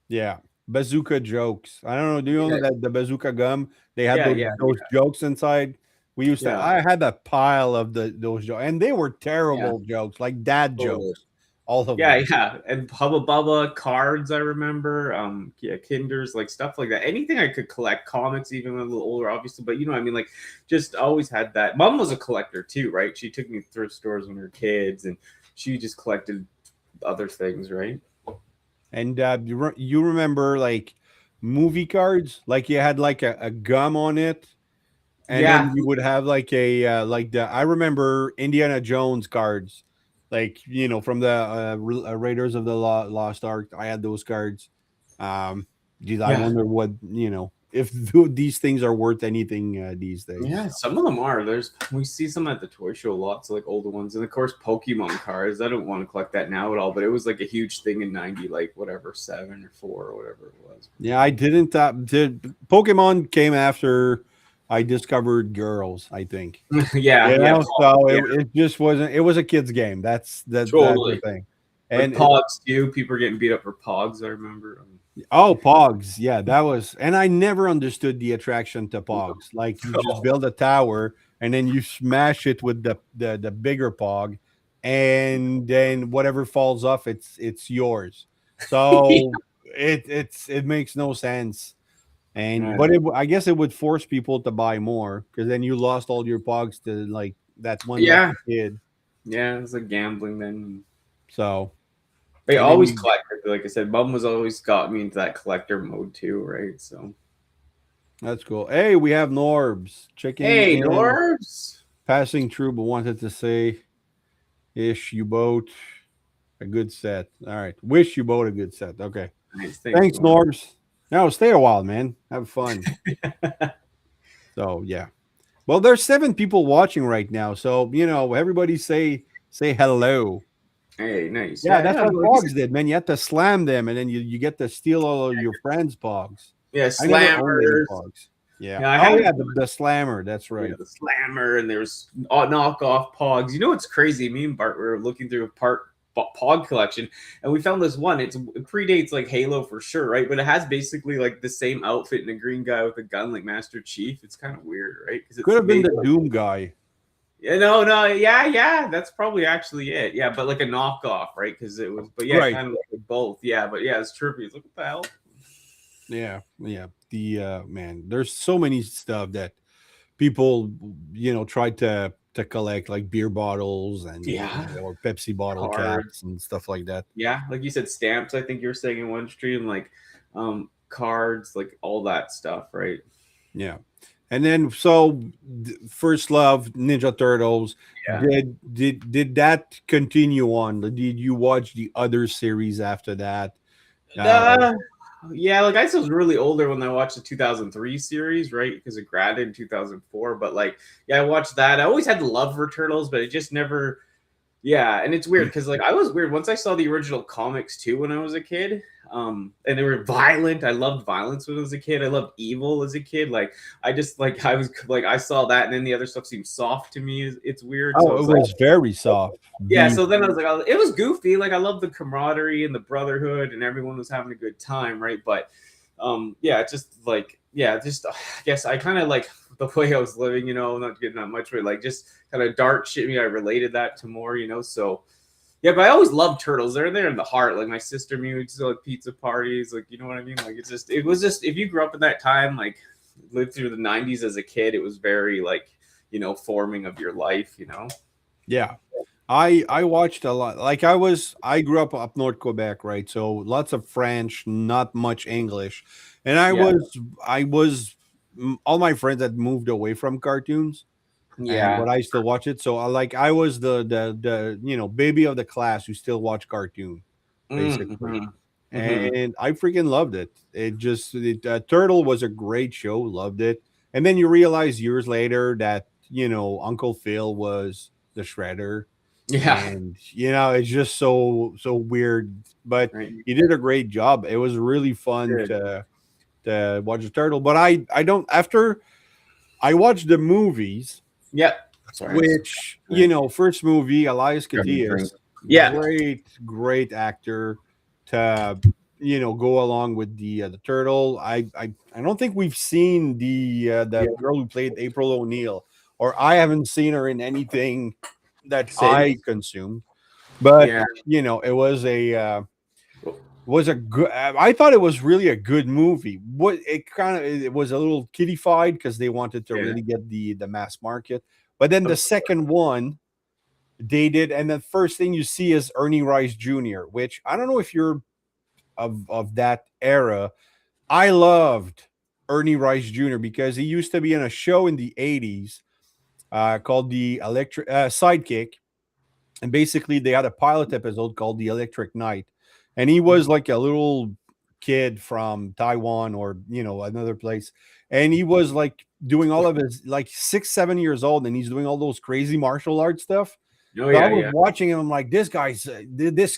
Yeah, bazooka jokes. I don't know. Do you know that the bazooka gum? They had those jokes inside. We used to. I had a pile of those jokes, and they were terrible jokes, like dad jokes. All of them. Yeah, and Hubba Bubba cards. I remember. Yeah, Kinders, like stuff like that. Anything I could collect, comics, even when a little older, obviously. But you know, what I mean, like, just always had that. Mom was a collector too, right? She took me to thrift stores when we were kids, and she just collected other things, right? And you remember like movie cards. Like you had like a gum on it, and then Yeah, you would have like a like the I remember Indiana Jones cards, like from the Raiders of the Lost Ark. I had those cards. Geez, I yeah. wonder what if these things are worth anything these days. Yeah, some of them are. There's we see some at the toy show lots, like older ones, and of course Pokemon cards. I don't want to collect that now at all, but it was like a huge thing in '90, like whatever 7 or 4 or whatever it was. Yeah, I didn't. Pokemon came after I discovered girls. I think. Yeah, yeah, So yeah, it just wasn't. It was a kid's game. That's the totally. thing. Like And Pogs too. People are getting beat up for Pogs. I remember. oh, Pogs. Yeah, that was. And I never understood the attraction to Pogs. Like you just build a tower and then you smash it with the bigger Pog, and then whatever falls off, it's yours. Yeah. So it makes no sense. And but I guess it would force people to buy more because then you lost all your Pogs to like that one Yeah, lucky kid. yeah. It's like gambling then. So They and then always you collected. Like I said, Mom was always got me into that collector mode too, right? So that's cool. Hey, we have Norbs checking hey, in, Norbs. passing through, but wanted to say ish you both a good set. All right. Wish you both a good set. Okay. Nice, thanks, Thanks, Norm. Norbs. Now stay a while, man. Have fun. So yeah. Well, there's 7 people watching right now. So, everybody say hello. Hey, nice. Yeah, Yeah, that's yeah. what Like you said, Pogs did, man. You have to slam them and then you get to steal all of your friends' Pogs. yeah, I never owned any slammers. Pogs. Yeah. Yeah, I Oh had yeah, the slammer. That's yeah, right. the slammer, and there's knockoff Pogs. You know what's crazy? Me and Bart were looking through a Pog collection, and we found this one. It predates like Halo for sure, right? But it has basically like the same outfit and a green guy with a gun, like Master Chief. It's kind of weird, right? Because Could it's have been made the like Doom guy. yeah, no, no, yeah, yeah. That's probably actually it. Yeah, but like a knockoff, right? Because it was, but yeah, Right. kind of like both. Yeah, but yeah, it's trippy. Look what the hell. Yeah, yeah. The man, there's so many stuff that people try to collect, like beer bottles and Yeah, or Pepsi bottle cards. caps and stuff like that. Yeah, like you said, stamps. I think you were saying in one stream, like cards, like all that stuff, right? Yeah. And then so First Love, Ninja Turtles, Yeah. did that continue on? Did you watch the other series after that? Uh, Uh, yeah, like I was really older when I watched the 2003 series, right? Because it graduated in 2004. But like, yeah, I watched that. I always had love for turtles, but it just never. Yeah, and it's weird because like I was weird once I saw the original comics too when I was a kid. And they were violent. I loved violence when I was a kid. I loved evil as a kid. Like I just like I was like I saw that, and then the other stuff seemed soft to me. It's weird. So I oh, was it like, was very soft. yeah. The So then I was like, oh, it was goofy. Like I love the camaraderie and the brotherhood, and everyone was having a good time, right? But yeah, just like yeah, just I guess I kind of like the way I was living, not getting that much, but like just kind of dark shit. Me, I related that to more, so yeah, but I always loved turtles. They're there in the heart. Like my sister, me, we used to go, like pizza parties. Like you know what I mean? Like it was just if you grew up in that time, like lived through the '90s as a kid, it was very like forming of your life. Yeah. I watched a lot. Like I grew up North Quebec, right? So lots of French, not much English. And Yeah, all my friends had moved away from cartoons, and yeah, but I still watch it. So I was the baby of the class who still watch cartoon basically. mm-hmm. Mm-hmm. And I freaking loved it. Turtle was a great show, loved it. And then you realize years later that Uncle Phil was the Shredder, Yeah, and it's just so weird. But right. he did a great job. It was really fun Good. to watch the turtle. But I don't after I watched the movies, Yep. Sorry. which Right. First movie, Elias Drink. Koteas, Yeah. great actor to go along with the turtle. I don't think we've seen Yeah. the girl who played April O'Neil, or I haven't seen her in anything that Same. I consumed. But Yeah. it was a good. I thought it was really a good movie. What it was a little kiddified because they wanted to Yeah. really get the mass market. But then the second one they did, and the first thing you see is Ernie Rice Jr., which I don't know if you're of that era. I loved Ernie Rice Jr. because he used to be in a show in the 80s called the Electric Sidekick. And basically, they had a pilot episode called The Electric Knight. And he was Mhm. like a little kid from Taiwan or, another place. And he was like doing all of his, like 6, 7 years old, and he's doing all those crazy martial arts stuff. Oh So I yeah, was yeah. watching him. I'm like, this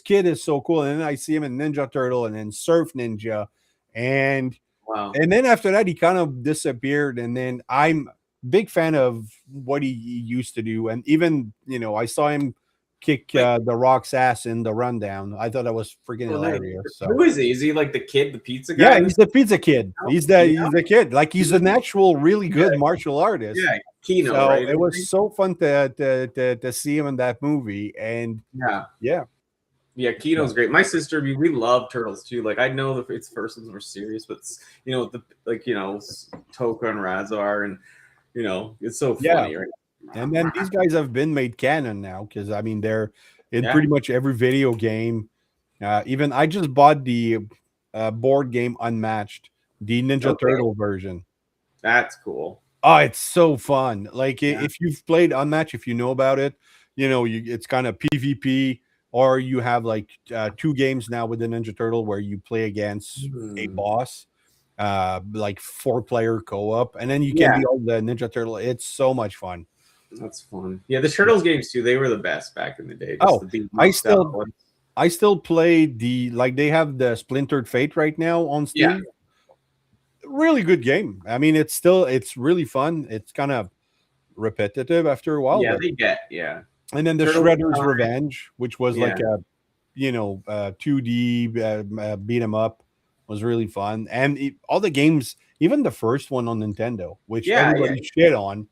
kid is so cool. And then I see him in Ninja Turtle and then Surf Ninja, and Wow. and then after that he kind of disappeared. And then I'm big fan of what he used to do, and even I saw him kick Like, the Rock's ass in the rundown. I thought that was freaking oh nice. hilarious. Who So is he? Is he like the kid, the pizza guy yeah, in he's this? the pizza kid. He's the Yeah, he's the kid. Like he's an actual really yeah, good martial artist. yeah. Kino, So right? it was so fun to see him in that movie. And Yeah. yeah. Yeah, Kino's great. My sister, we love turtles too. Like I know that its first ones were serious, but the Toka and Razar, and it's so Yeah. funny, right? And then these guys have been made canon now because I mean they're in Yeah, pretty much every video game. Even I just bought the board game Unmatched, the Ninja okay, Turtle version. that's cool. Oh, it's so fun! Like Yeah. if you've played Unmatched, if you know about it, it's kind of PvP, or you have like two games now with the Ninja Turtle where you play against a Hmm. boss, like 4-player co-op, and then you can Yeah, be all the Ninja Turtle. It's so much fun. that's fun. Yeah, the Turtles games too. They were the best back in the day. Just Oh, the beat 'em I up style still ones. I still play they have the Splintered Fate right now on Yeah, Steam. Really good game. I mean, it's really fun. It's kind of repetitive after a while, yeah, but yeah. and then the Turtles. Shredder's Revenge, which was Yeah. like a 2D beat 'em up, was really fun. And all the games, even the first one on Nintendo, which Yeah, yeah. everybody shit on,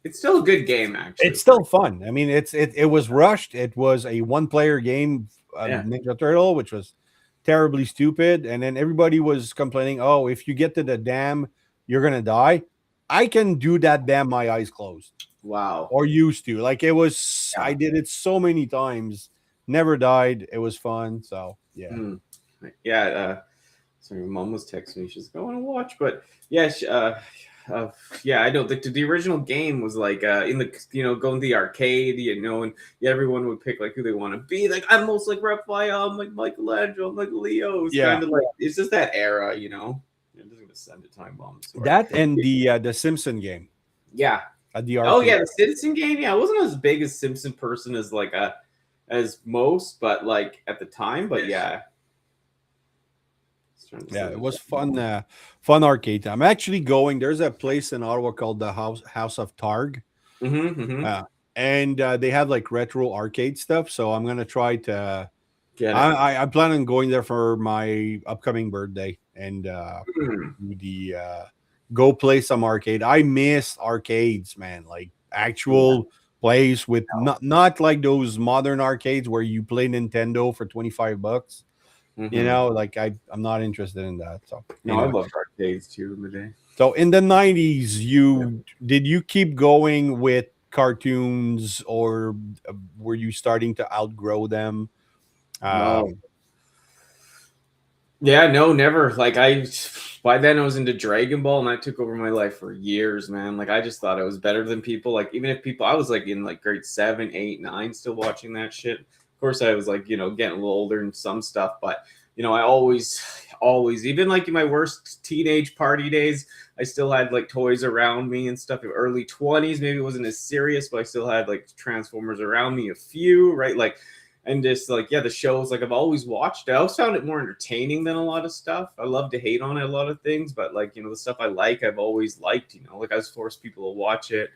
It's still a good game, actually. it's still fun. I mean, it was rushed. It was a one-player game of Yeah. Ninja Turtle, which was terribly stupid. And then everybody was complaining, "Oh, if you get to the dam, you're gonna die." I can do that dam my eyes closed, Wow. or used to. Like it was, Yeah. I did it so many times, never died. It was fun. So yeah, Hmm. Yeah. Sorry, my mom was texting me. She's going to watch, but yeah, uh, yeah. I know the original game was like in the going to the arcade, and everyone would pick like who they want to be. Like I'm most like Raphael, I'm like Michelangelo, I'm like Leo. It's yeah. kind of like it's just that era. I'm just gonna send a time bomb. Sorry. That and the Simpson game Yeah. at the Oh arcade. yeah, the Citizen game. Yeah, I wasn't as big as Simpson person as as most, but like at the time. But yeah, just trying to Yeah, send it it. was fun. Fun arcade time. I'm actually going. There's a place in Ottawa called the House of Targ, Mm-hmm. uh, and they have like retro arcade stuff. So I'm gonna try to. Get it. I plan on going there for my upcoming birthday and Hmm. do the go play some arcade. I miss arcades, man. Like Yeah. actual place with not like those modern arcades where you play Nintendo for $25. Mm-hmm. Like I'm not interested in that. So No, I anyway. loved arcades too in the day. So in the 90s, Yeah. you keep going with cartoons, or were you starting to outgrow them? No. Um, Yeah, no, never. Like by then I was into Dragon Ball, and that took over my life for years, man. Like I just thought I was better than people. Like even if people, I was like in like grade 7, 8, 9, still watching that shit. Of course, I was like getting a little older in some stuff, but I always, even like in my worst teenage party days, I still had like toys around me and stuff. In early 20s, maybe it wasn't as serious, but I still had like Transformers around me, a few, right? Like and just like the shows like I've always watched. I always found it more entertaining than a lot of stuff. I love to hate on it a lot of things, but like the stuff I like, I've always liked. Like I was forced people to watch it.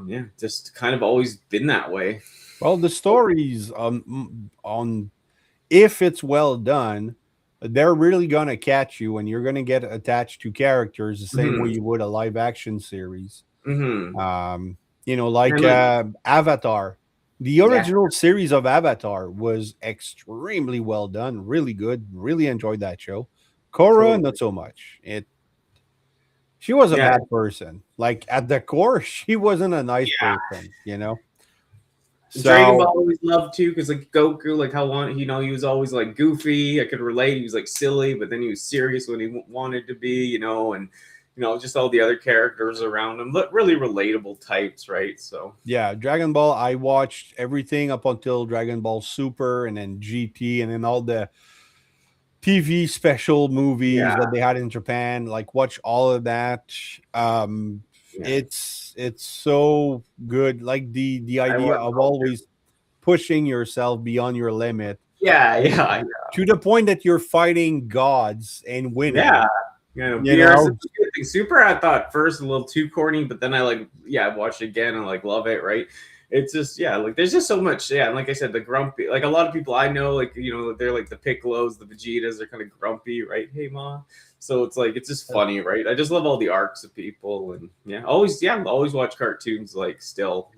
Yeah, just kind of always been that way. well, the stories on if it's well done, they're really gonna catch you, and you're gonna get attached to characters the same way Hmm. you would a live action series. Hmm. Like And like Avatar. The yeah, original series of Avatar was extremely well done, really good. Really enjoyed that show. Korra, totally. not so much. She was a Yeah, bad person. Like at the core, she wasn't a nice yeah. person. Dragon So Ball always loved too, because like Goku, like how long he was always like goofy. I could relate. He was like silly, but then he was serious when he wanted to be, and just all the other characters around him, really relatable types, right? So yeah, Dragon Ball. I watched everything up until Dragon Ball Super, and then GT, and then all the TV special movies yeah, that they had in Japan. Like watch all of that. yeah, It's so good. Like the I idea watched of all. always pushing yourself beyond your limit, Yeah, and yeah, to the point that you're fighting gods and winning. yeah. You Beerus is know, a good thing. Super, I thought first a little too corny, but then I watched it again and like love it, right? It's just, like there's just so much, and like I said, the grumpy, like a lot of people I know, like they're like the Piccolos, the Vegetas, they're kind of grumpy, right? Hey, ma. So it's like it's just funny, right? I just love all the arcs of people, and always watch cartoons, like still.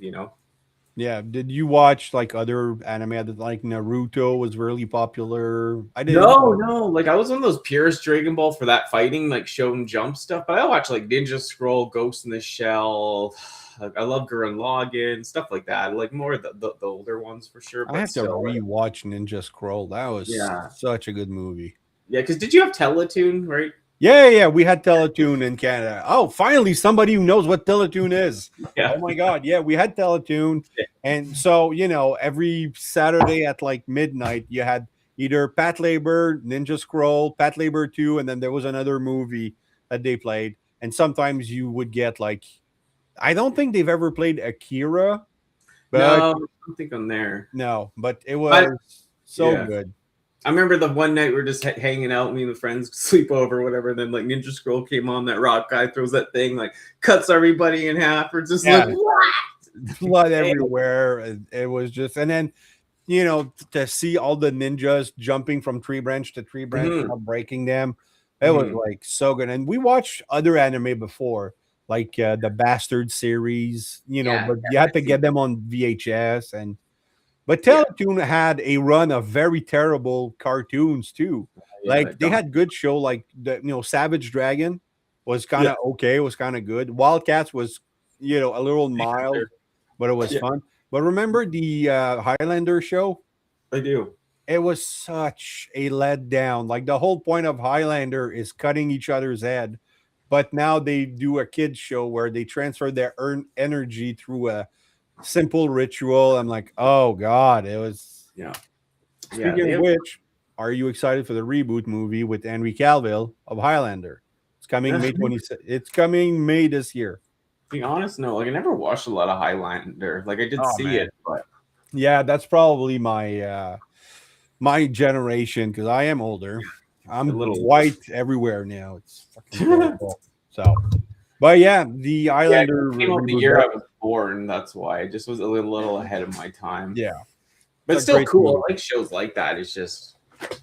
yeah. Did you watch like other anime that like Naruto was really popular? I didn't. No, like I was one of those purist Dragon Ball for that fighting, like Shonen Jump stuff. But I watch like Ninja Scroll, Ghost in the Shell. Like, I love Gurren Lagann, stuff like that. Like more of the older ones for sure. I But have to still, rewatch Ninja Scroll. That was yeah, such a good movie. yeah. Because did you have Teletoon, right? Yeah. We had Teletoon in Canada. Oh, finally, somebody who knows what Teletoon is. Yeah, Oh my God. Yeah, we had Teletoon. And so, every Saturday at like midnight, you had either Pat Labor, Ninja Scroll, Pat Labor 2, and then there was another movie that they played. And sometimes you would get like, I don't think they've ever played Akira, but no, I don't think I'm there. no, but it But was so yeah, good. I remember the one night we were just hanging out, me and the friends sleep over, or whatever. And then like Ninja Scroll came on, that rock guy throws that thing, like cuts everybody in half, or just Yeah, like what? blood everywhere. It was just, and then to see all the ninjas jumping from tree branch to tree branch Mhm, without breaking them, it was mhm. like so good. And we watched other anime before, like the Bastard series, Yeah, but you had to get them on VHS. And but yeah, Teletoon had a run of very terrible cartoons too. yeah. Like Like they Dom. had good show, like the Savage Dragon was kind Yeah, of okay, was kind of good. Wildcats was a little mild, but it was yeah, fun. But remember the Highlander show? I do. It was such a letdown. Like the whole point of Highlander is cutting each other's head, but now they do a kids show where they transfer their energy through a simple ritual. I'm like, oh god, it was. Yeah, yeah. Speaking They of have. which, are you excited for the reboot movie with Henry Cavill of Highlander? It's coming May To 20. It's coming May this year. be honest, no. Like I never watched a lot of Highlander. Like I did Oh see man, it, but yeah, that's probably my generation because I am older. a I'm little. white everywhere now. It's fucking terrible. So, but yeah, the Yeah, it Islander came out the reboot. year I was born. That's why I just was a little ahead of my time. Yeah, But it's a still great cool. movie. I like shows like that. It's just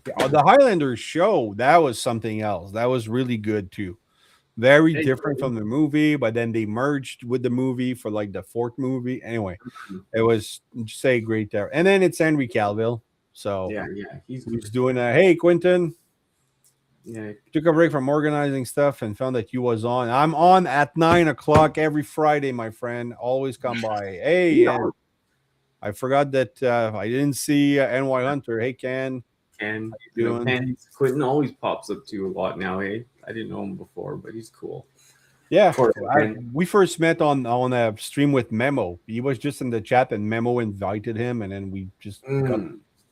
The Highlander show that was something else. That was really good too. Very hey, different from the movie, but then they merged with the movie for like the fourth movie. Anyway, it was just a great there. And then it's Henry Cavill. So yeah. He's he's doing a hey Quentin. yeah. Took a break from organizing stuff and found that you was on. I'm on at 9 o'clock every Friday, my friend. Always come by. Hey, and I forgot that I didn't see NY Hunter. Hey, Ken, And how you doing? Quentin always pops up to a lot now. Hey, I didn't know him before, but he's cool. Yeah, Of course, we first met on a stream with Memo. He was just in the chat, and Memo invited him, and then we just got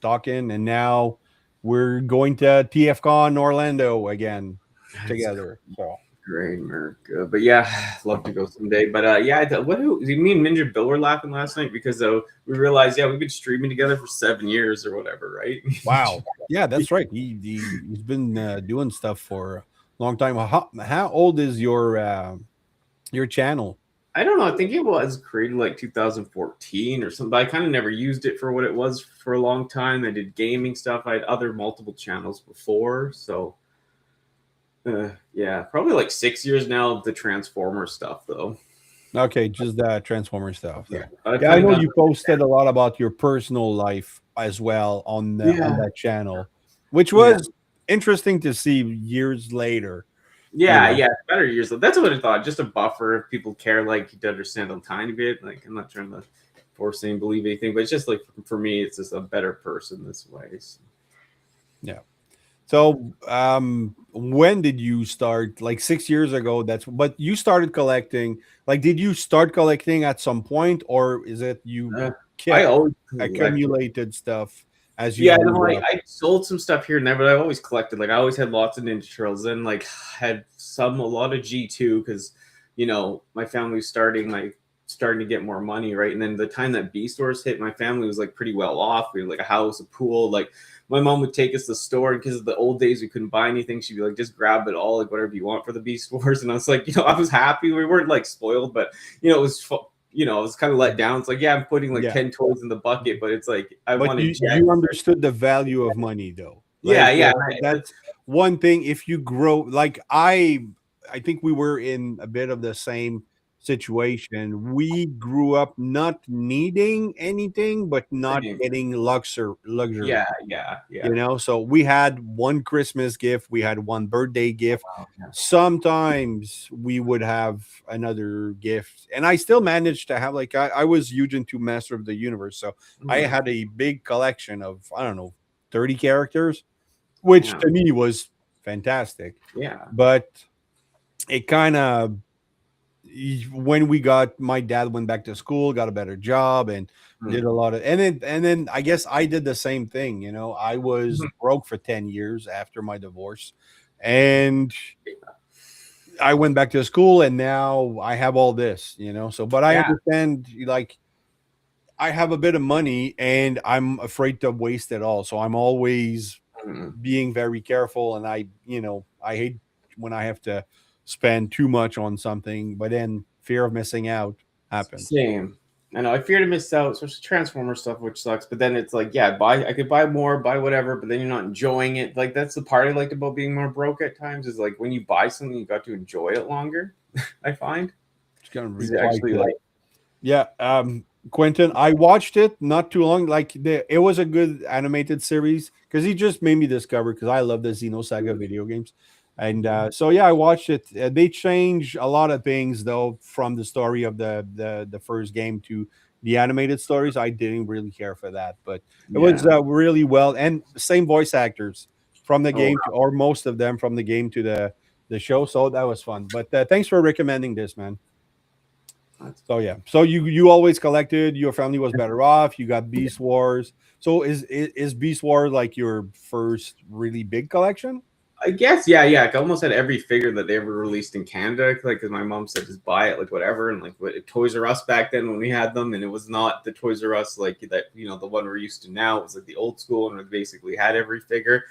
talking. And now we're going to TFCon Orlando again together. So great, Merc. But yeah, love to go someday. But yeah, me and Ninja Bill were laughing last night because we realized we've been streaming together for 7 years or whatever, right? wow, yeah, that's right. He's been doing stuff for a long time. How old is your channel? I don't know. I think it was created like 2014 or something. But I kind of never used it for what it was for a long time. I did gaming stuff. I had other multiple channels before, so yeah, probably like 6 years now of the Transformer stuff though. Okay, just that Transformer stuff. Yeah, Yeah, I know you posted a lot about your personal life as well on on that channel, which was interesting to see years later. Yeah, better years. That's what I thought. Just a buffer if people care, like to understand a tiny bit. Like I'm not trying to forcing to believe anything, but it's just like for me, it's just a better person this way. So. Yeah. So, when did you start? Like 6 years ago. But you started collecting. Like, did you start collecting at some point, or is it you I kept always collected. accumulated stuff as you Yeah, no, grew up? I sold some stuff here and there, but I've always collected. Like I always had lots of Ninja Turtles, and like had a lot of G2 because my family was starting to get more money, right? And then the time that Beast Wars hit, my family was like pretty well off. We had like a house, a pool. Like my mom would take us to the store, and because of the old days we couldn't buy anything, she'd be like, "Just grab it all, like whatever you want for the Beast Wars." And I was like, I was happy. We weren't like spoiled, but it was. I was kind of let down. It's like, yeah, I'm putting like Yeah. 10 toys in the bucket, but it's like I But wanted you understood the value of money, though. yeah, Like, yeah. that's one thing. If you grow, like I think we were in a bit of the same situation. We grew up not needing anything, but not getting luxury. Yeah, yeah, yeah. So we had one Christmas gift, we had one birthday gift. Wow, yeah. Sometimes we would have another gift, and I still managed to have, like, I was huge into Master of the Universe, so I Mm, had a big collection of, I don't know, 30 characters, which yeah, to me was fantastic. yeah. But it kind of, when my dad went back to school, got a better job, and did Mm. a lot of, and then I guess I did the same thing. I was Mhm. broke for 10 years after my divorce, and I went back to school, and now I have all this. So, but I Yeah. understand, like, I have a bit of money and I'm afraid to waste it all. So I'm always Mm. being very careful, and I hate when I have to spend too much on something, but then fear of missing out happens. Same. I know. I fear to miss out, especially Transformer stuff, which sucks. But then it's like, yeah, I could buy more, buy whatever, but then you're not enjoying it. Like that's the part I liked about being more broke at times is like when you buy something, you got to enjoy it longer. I find It's gonna is reply actually to, like, yeah, Quentin. I watched it not too long. Like, it was a good animated series because he just made me discover, because I love the Xenosaga video games, and so yeah, I watched it. They change a lot of things though from the story of the first game to the animated stories. I didn't really care for that, but it was yeah. really well, and the same voice actors from the Oh, game to, or most of them from the game to the show. So that was fun. But thanks for recommending this, man. that's So yeah, so you always collected. Your family was better off. You got Beast Wars. So is Beast Wars like your first really big collection? I guess, yeah, yeah. I almost had every figure that they ever released in Canada, like because my mom said just buy it, like whatever, and like Toys R Us back then when we had them, and it was not the Toys R Us like that, the one we're used to now. It was like the old school, and it basically had every figure.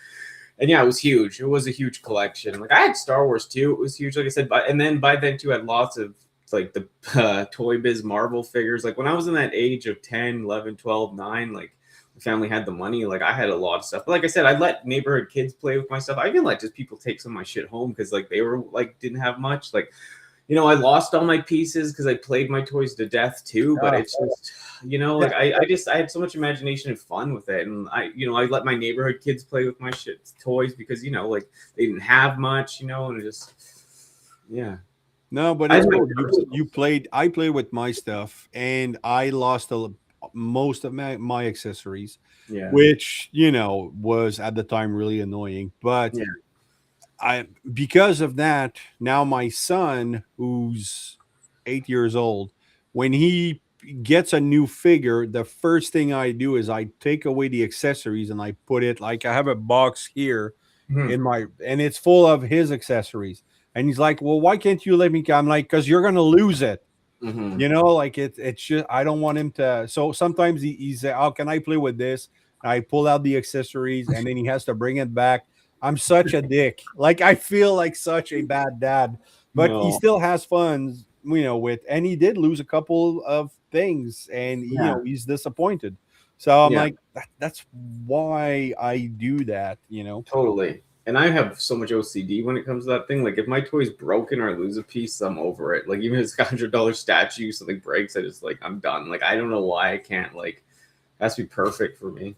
And yeah, it was huge. It was a huge collection. Like I had Star Wars too. It was huge, like I said. But and then by then too, I had lots of like the Toy Biz Marvel figures. Like when I was in that age of 10, 11, 12, 9, like the family had the money. Like I had a lot of stuff. But like I said, I let neighborhood kids play with my stuff. I even let just people take some of my shit home because like they were like didn't have much. Like I lost all my pieces because I played my toys to death too. But Ah, it's just, like I had so much imagination and fun with it, and I let my neighborhood kids play with my shit toys because like they didn't have much, and it just, yeah. no, but I it's had my cool. You personals. played. I played with my stuff, and I lost most of my accessories, Yeah, which was at the time really annoying. But yeah. because of that, now my son, who's 8 years old, when he gets a new figure, the first thing I do is I take away the accessories and I put it, like, I have a box here Mhm. and it's full of his accessories. And he's like, "Well, why can't you let me?" I'm like, "Because you're gonna lose it." Mhm. Like, it's just, I don't want him to. So sometimes he's like, "Oh, can I play with this?" I pull out the accessories, and then he has to bring it back. I'm such a dick. Like, I feel like such a bad dad, but he No. still has fun, with, and he did lose a couple of things, and Yeah. he's disappointed. So I'm Yeah. like, that's why I do that. Totally. And I have so much OCD when it comes to that thing. Like if my toy's broken or I lose a piece, I'm over it. Like even if it's a $100 statue, something breaks, I just like I'm done. Like I don't know why I can't like it has to be perfect for me.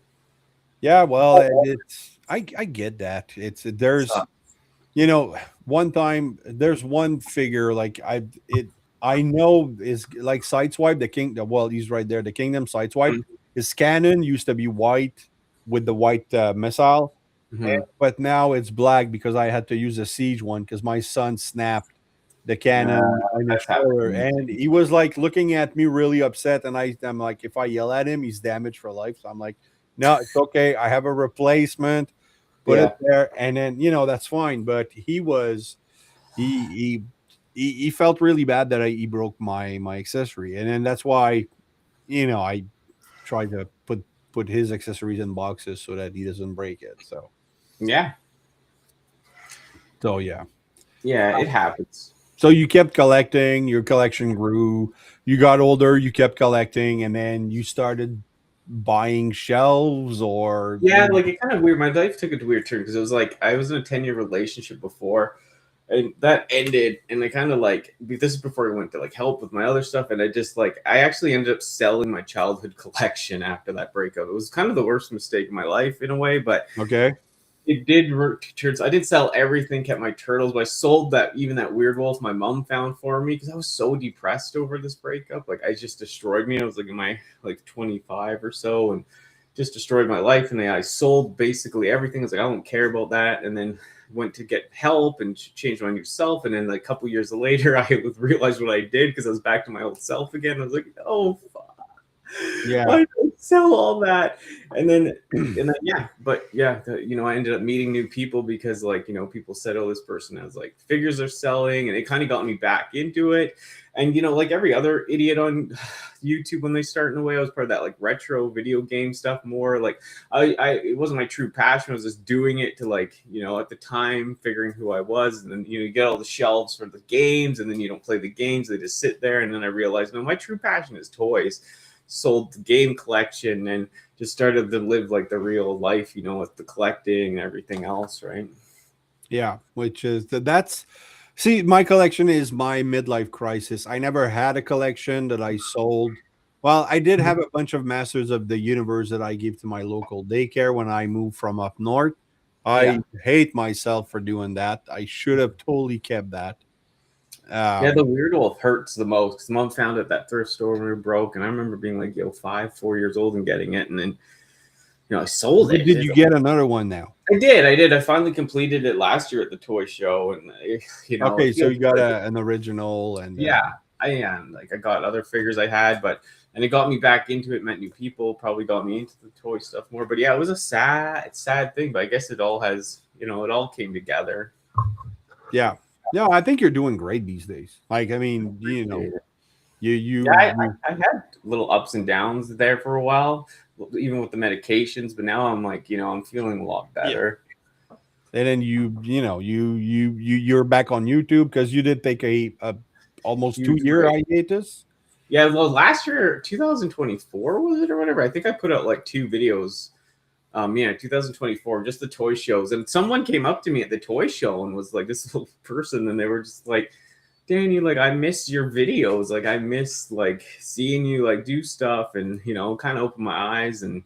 Yeah, well, it's I get that. There's So, one time, there's one figure, like, I know is like Sideswipe, the king. Well, he's right there. The Kingdom Sideswipe. His cannon used to be white with the white missile, Mm-hmm. but now it's black because I had to use a siege one because my son snapped the cannon in his That's happened to shoulder, me and too. he was like looking at me really upset. And I'm like, if I yell at him, he's damaged for life. So I'm like, no, it's okay. I have a replacement. Put it Yeah. there, and then that's fine. But he he felt really bad that he broke my accessory, and then that's why I try to put his accessories in boxes so that he doesn't break it. Yeah. So yeah. Yeah. It happens. So you kept collecting, your collection grew, you got older, you kept collecting, and then you started buying shelves or Yeah, like it kind of weird. My life took a weird turn because it was like I was in a 10-year relationship before, and that ended. And I kind of like this is before I went to like help with my other stuff, and I just like I actually ended up selling my childhood collection after that breakup. It was kind of the worst mistake of my life in a way, but okay. it did work. Turns I did sell everything, kept my turtles, but I sold that even that weird wolf my mom found for me because I was so depressed over this breakup. Like I just destroyed me. I was like in my like 25 or so, and just destroyed my life. And then I sold basically everything. I was like, I don't care about that. And then went to get help and change my new self. And then like a couple years later, I realized what I did because I was back to my old self again. I was like, oh fuck. Yeah. Why did I sell all that? And then yeah, but yeah, I ended up meeting new people because like people said, oh, this person has like figures are selling, and it kind of got me back into it. And like every other idiot on YouTube when they start in a way, I was part of that like retro video game stuff more. Like I it wasn't my true passion. I was just doing it to like at the time figuring who I was, and then you get all the shelves for the games, and then you don't play the games; they just sit there. And then I realized, no, my true passion is toys. Sold the game collection and just started to live like the real life, with the collecting and everything else, right? Yeah, which is that's see, my collection is my midlife crisis. I never had a collection that I sold. Well, I did have a bunch of Masters of the Universe that I gave to my local daycare when I moved from up north. Yeah. I hate myself for doing that. I should have totally kept that. Yeah, the Um, Weird Wolf hurts the most because mom found it at that thrift store when we were broke. And I remember being like, 4 years old and getting it. And then, I sold but it. did you get another one now? I did. I finally completed it last year at the toy show. And, it Okay, so feels you got good. an original and Yeah, I am. Like I got other figures I had, and it got me back into it. Met new people, probably got me into the toy stuff more. But yeah, it was a sad thing. But I guess it all has, it all came together. yeah. No, I think you're doing great these days. Like, I mean, Appreciate it. you Yeah, you you I had little ups and downs there for a while, even with the medications. But now I'm like, I'm feeling a lot yeah. better. And then you're back on YouTube because you did take a almost Huge 2 year break. hiatus. Yeah, well, last year, 2024 was it or whatever? I think I put out like two videos. Yeah, 2024, just the toy shows. And someone came up to me at the toy show and was like, this little person, and they were just like, Danny, like I miss your videos. Like I miss like seeing you like do stuff and kind of open my eyes. And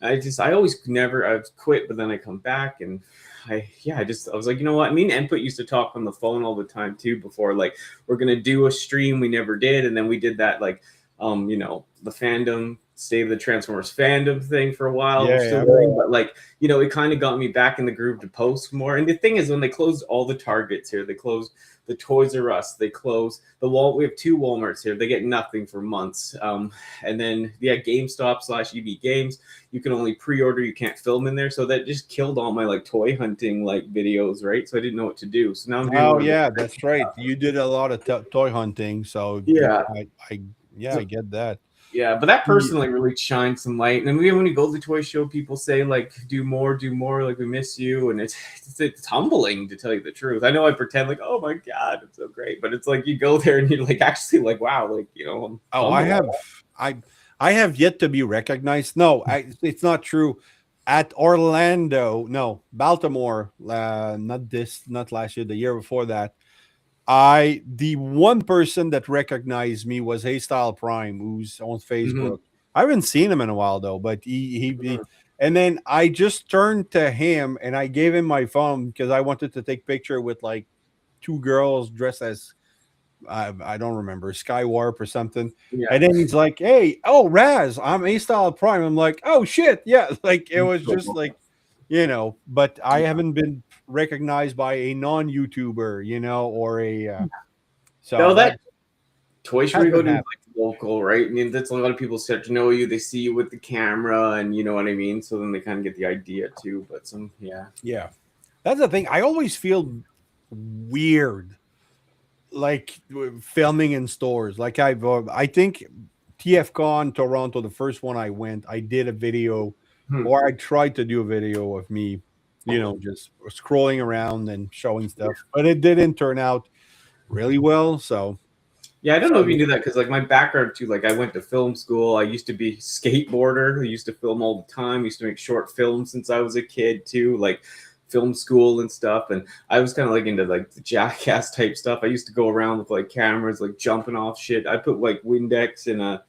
I always never I've quit, but then I come back and I was like, you know what? Me and Input used to talk on the phone all the time too before like we're gonna do a stream. We never did, and then we did that like the fandom State of the Transformers fandom thing for a while. We're Yeah, still yeah. doing, but like it kind of got me back in the groove to post more. And the thing is, when they closed all the Targets here, they closed the Toys R Us, they close the wall. We have two Walmarts here. They get nothing for months. And then GameStop / EB Games. You can only pre-order. You can't film in there. So that just killed all my like toy hunting like videos, right? So I didn't know what to do. So now I'm doing Oh one of the yeah, that's right. You did a lot of toy hunting, so yeah. I get that. Yeah, but that Ye- person like really shined some light. And then when you go to the toy show, people say like, do more, like we miss you. And it's humbling to tell you the truth. I know I pretend like, oh my God, it's so great. But it's like you go there and you're like actually like, wow, like, I'm Oh, humbled. I I have yet to be recognized. No, it's not true. At Orlando, no, Baltimore, not last year, the year before that. The one person that recognized me was Haystyle Prime, who's on Mhm. Facebook. I haven't seen him in a while though, but and then I just turned to him and I gave him my phone because I wanted to take picture with like two girls dressed as I don't remember, Skywarp or something. Yeah. And then he's like, "Hey, oh Raz, I'm A Style Prime." I'm like, "Oh shit, yeah!" Like it was just like, But I haven't been recognized by a non-YouTuber, or a so No, that that Toy Story hasn't go to like happened. local, right? I mean, that's a lot of people start to know you. They see you with the camera, and you know what I mean. So then they kind of get the idea too. But yeah. Yeah, that's the thing. I always feel weird, like filming in stores. Like I think TFCon Toronto, the first one I went, I did a video, Hmm. or I tried to do a video of me, just scrolling around and showing stuff, but it didn't turn out really well. So, Yeah, I don't know if so you knew that because like my background too, like I went to film school. I used to be a skateboarder. I used to film all the time. I used to make short films since I was a kid too, like film school and stuff. And I was kind of like into like the jackass type stuff. I used to go around with like cameras, like jumping off shit. I put like Windex in a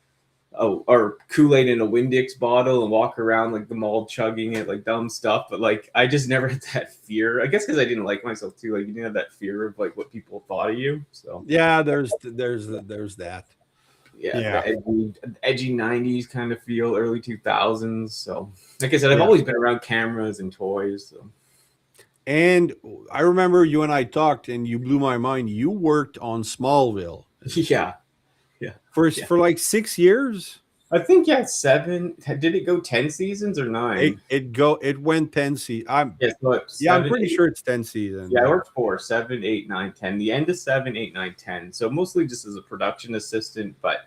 or Kool-Aid in a Windex bottle and walk around like the mall chugging it, like dumb stuff. But like I just never had that fear. I guess because I didn't like myself too. Like you didn't have that fear of like what people thought of you. So yeah, there's that. yeah, Yeah, the edgy 90s kind of feel, early 2000s. So like I said, I've yeah. always been around cameras and toys. So And I remember you and I talked, and you blew my mind. You worked on Smallville yeah, yeah, for yeah. for like 6 years. I think yeah, seven. Did it go 10 seasons or It nine? it went 10 seasons. Yeah, so Yeah, I'm seven, pretty eight. sure it's 10 seasons. Yeah, I Yeah. worked for 7, 8, 9, 10. The end of 7, 8, 9, 10. So mostly just as a production assistant. But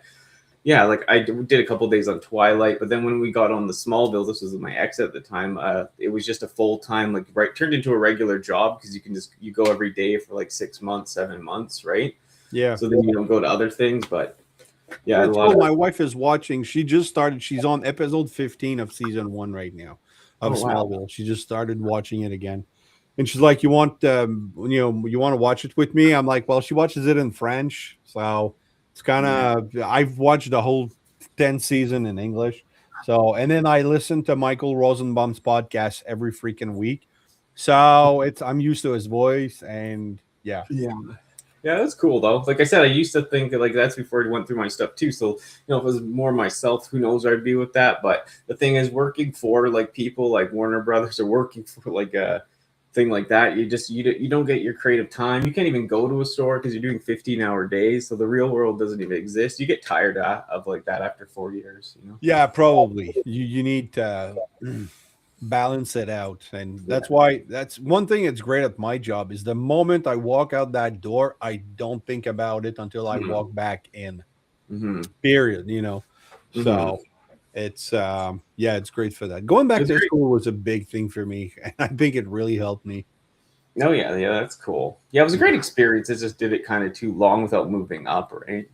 yeah, like I did a couple days on Twilight. But then when we got on the Smallville, this was my ex at the time. It was just a full time, like right, turned into a regular job because you go every day for like 6 months, 7 months, right? Yeah. So then you don't go to other things. But yeah, a It's lot cool. of My wife is watching. She just started. She's on episode 15 of season one right now of oh wow, Smallville. She just started watching it again. And she's like, you want to watch it with me? I'm like, well, she watches it in French. So it's kind yeah. of, I've watched the whole 10 season in English. So, and then I listen to Michael Rosenbaum's podcast every freaking week. So I'm used to his voice, and yeah. Yeah. Yeah, that's cool though. Like I said, I used to think like that's before I went through my stuff too. So if it was more myself, who knows where I'd be with that. But the thing is, working for like people like Warner Brothers or working for like a thing like that, you don't get your creative time. You can't even go to a store because you're doing 15-hour days. So the real world doesn't even exist. You get tired of like that after 4 years. Yeah, probably. You need to balance it out. And Yeah. that's one thing that's great at my job is the moment I walk out that door, I don't think about it until I Mm-hmm. walk back in. Mm-hmm. Period. Mm-hmm. So it's yeah, it's great for that. Going back It's to great. school was a big thing for me. And I think it really helped me. Oh yeah, that's cool. Yeah, it was a great experience. It just did it kind of too long without moving up, right?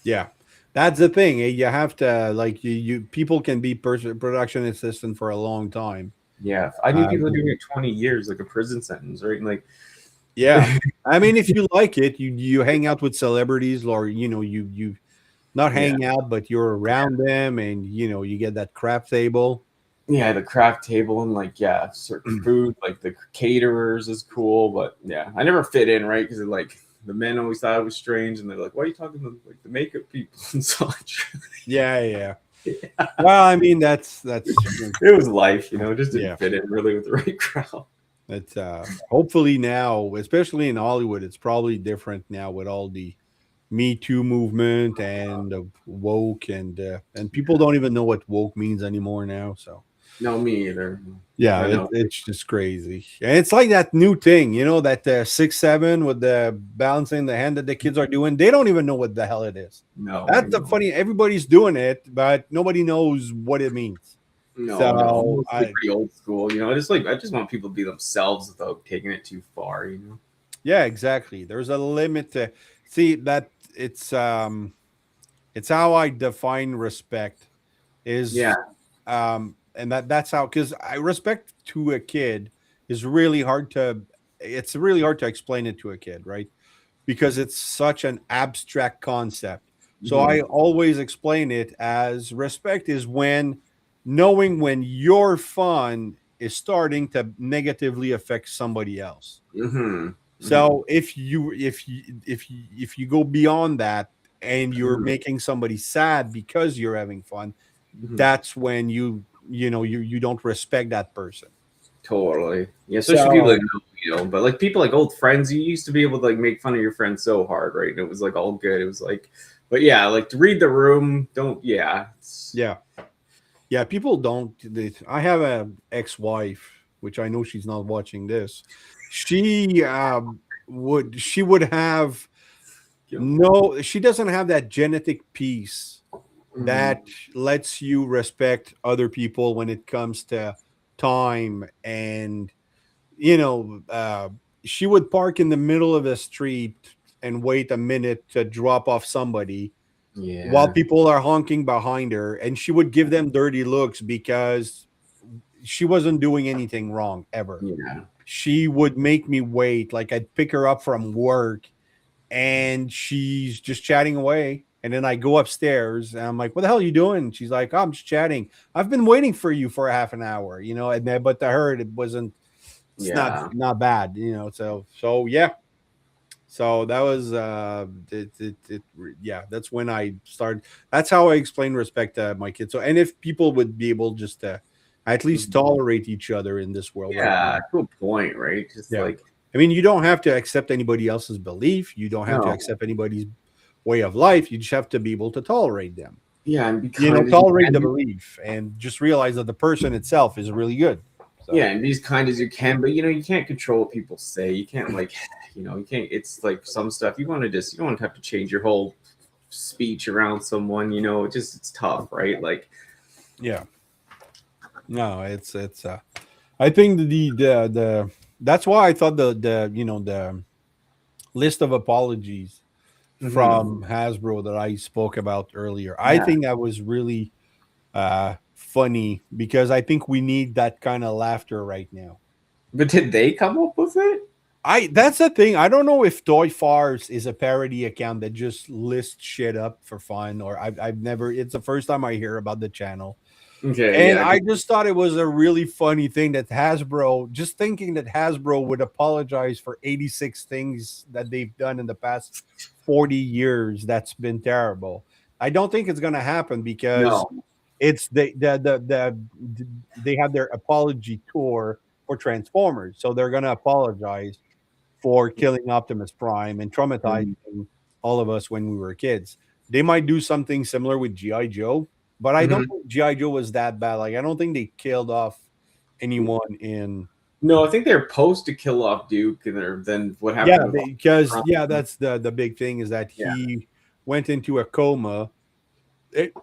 Yeah. That's the thing. You have to like you people can be production assistant for a long time. Yeah, I knew Uh, people doing it 20 years, like a prison sentence, right? And like, yeah. I mean, if you like it, you hang out with celebrities, or you not yeah, hang out, but you're around them, and you get that crap table. yeah, the craft table and like, yeah, certain food, like the caterers is cool, but yeah, I never fit in, right? Because like the men always thought it was strange, and they're like, "Why are you talking to like the makeup people and such?" Yeah, yeah. Well, I mean, that's It was life, it just didn't yeah. fit in really with the right crowd. That's hopefully now, especially in Hollywood, it's probably different now with all the Me Too movement and woke, and people don't even know what woke means anymore now. So No, me either. yeah, I know. it's just crazy. And it's like that new thing, that 6-7 with the balancing the hand that the kids are doing. They don't even know what the hell it is. No, I That's the know. funny. Everybody's doing it, but nobody knows what it means. No, I'm So mostly pretty old school. I just want people to be themselves without taking it too far. yeah, exactly. There's a limit to see that it's how I define respect Yeah. is and that's how, because I respect to a kid is really hard to it's really hard to explain it to a kid, right? Because it's such an abstract concept. So Hmm. I always explain it as respect is knowing when your fun is starting to negatively affect somebody else. Hmm. Mhm. So if you go beyond that and you're Mhm. making somebody sad because you're having fun, Mhm. that's when you don't respect that person. Totally. Yeah, especially people So that know, but like people like old friends, you used to be able to like make fun of your friends so hard, right? And it was like all good. It was like, but yeah, like to read the room, don't, yeah. yeah, yeah, people don't. I have a ex-wife, which I know she's not watching this. She would have no. She doesn't have that genetic piece Mhm. that lets you respect other people when it comes to time and you know uh, she would park in the middle of the street and wait a minute to drop off somebody while Yeah. people are honking behind her, and she would give them dirty looks because she wasn't doing anything wrong ever. Yeah. She would make me wait, like I'd pick her up from work and she's just chatting away. And then I go upstairs and I'm like, "What the hell are you doing?" She's like, "Oh, I'm just chatting. I've been waiting for you for a half an hour, you know." And then, but to her, it wasn't. It's Yeah. not bad, you know. So yeah. So that was yeah. That's when I started. That's how I explain respect to my kids. So and if people would be able just to at least Mhm. tolerate each other in this world right Yeah, now. to a point, right? Just Yeah. like, I mean, you don't have to accept anybody else's belief. You don't have to no. accept anybody's way of life. You just have to be able to tolerate them. Yeah, and be You know, kind as you tolerate the can. belief and just realize that the person itself is really good. Yeah, So, and be as kind as you can, but you can't control what people say. You can't like, you can't. It's like some stuff you don't want to have to change your whole speech around someone. It's tough, right? Like, yeah. No, it's I think the that's why I thought the list of apologies mhm. from Hasbro that I spoke about earlier. I Yeah, think that was really funny because I think we need that kind of laughter right now. but did they come up with it? I That's the thing. I don't know if Toy Farce is a parody account that just lists shit up for fun, or I've never. It's the first time I hear about the channel, Okay, and yeah, I just thought it was a really funny thing that Hasbro, just thinking that Hasbro would apologize for 86 things that they've done in the past 40 years. That's been terrible. I don't think it's going to happen because no. it's they have their apology tour for Transformers, so they're going to apologize for killing Optimus Prime and Mhm. traumatizing all of us when we were kids. They might do something similar with GI Joe, but I don't Mhm. think GI Joe was that bad. Like I don't think they killed off anyone in. No, I think they're supposed to kill off Duke, and then what Yeah, happened with because Prime? yeah, that's the big thing is that Yeah. he went into a coma. It,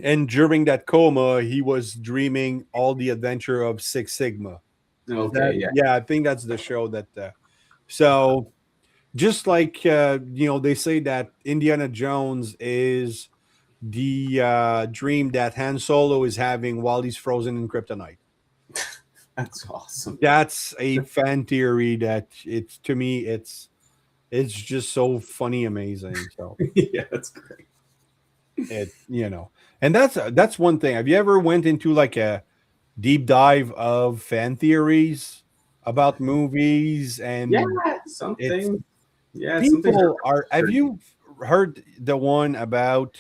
and during that coma, he was dreaming all the adventure of Six Sigma. Is Okay. that Yeah. yeah? I think that's the show that. So just like they say that Indiana Jones is the dream that Han Solo is having while he's frozen in kryptonite. That's awesome. That's a fan theory that it's to me it's just so funny, amazing. So Yeah, that's great. and that's one thing. Have you ever went into like a deep dive of fan theories about movies? Yeah, And it's something. Yeah, something. people are. Have you heard the one about?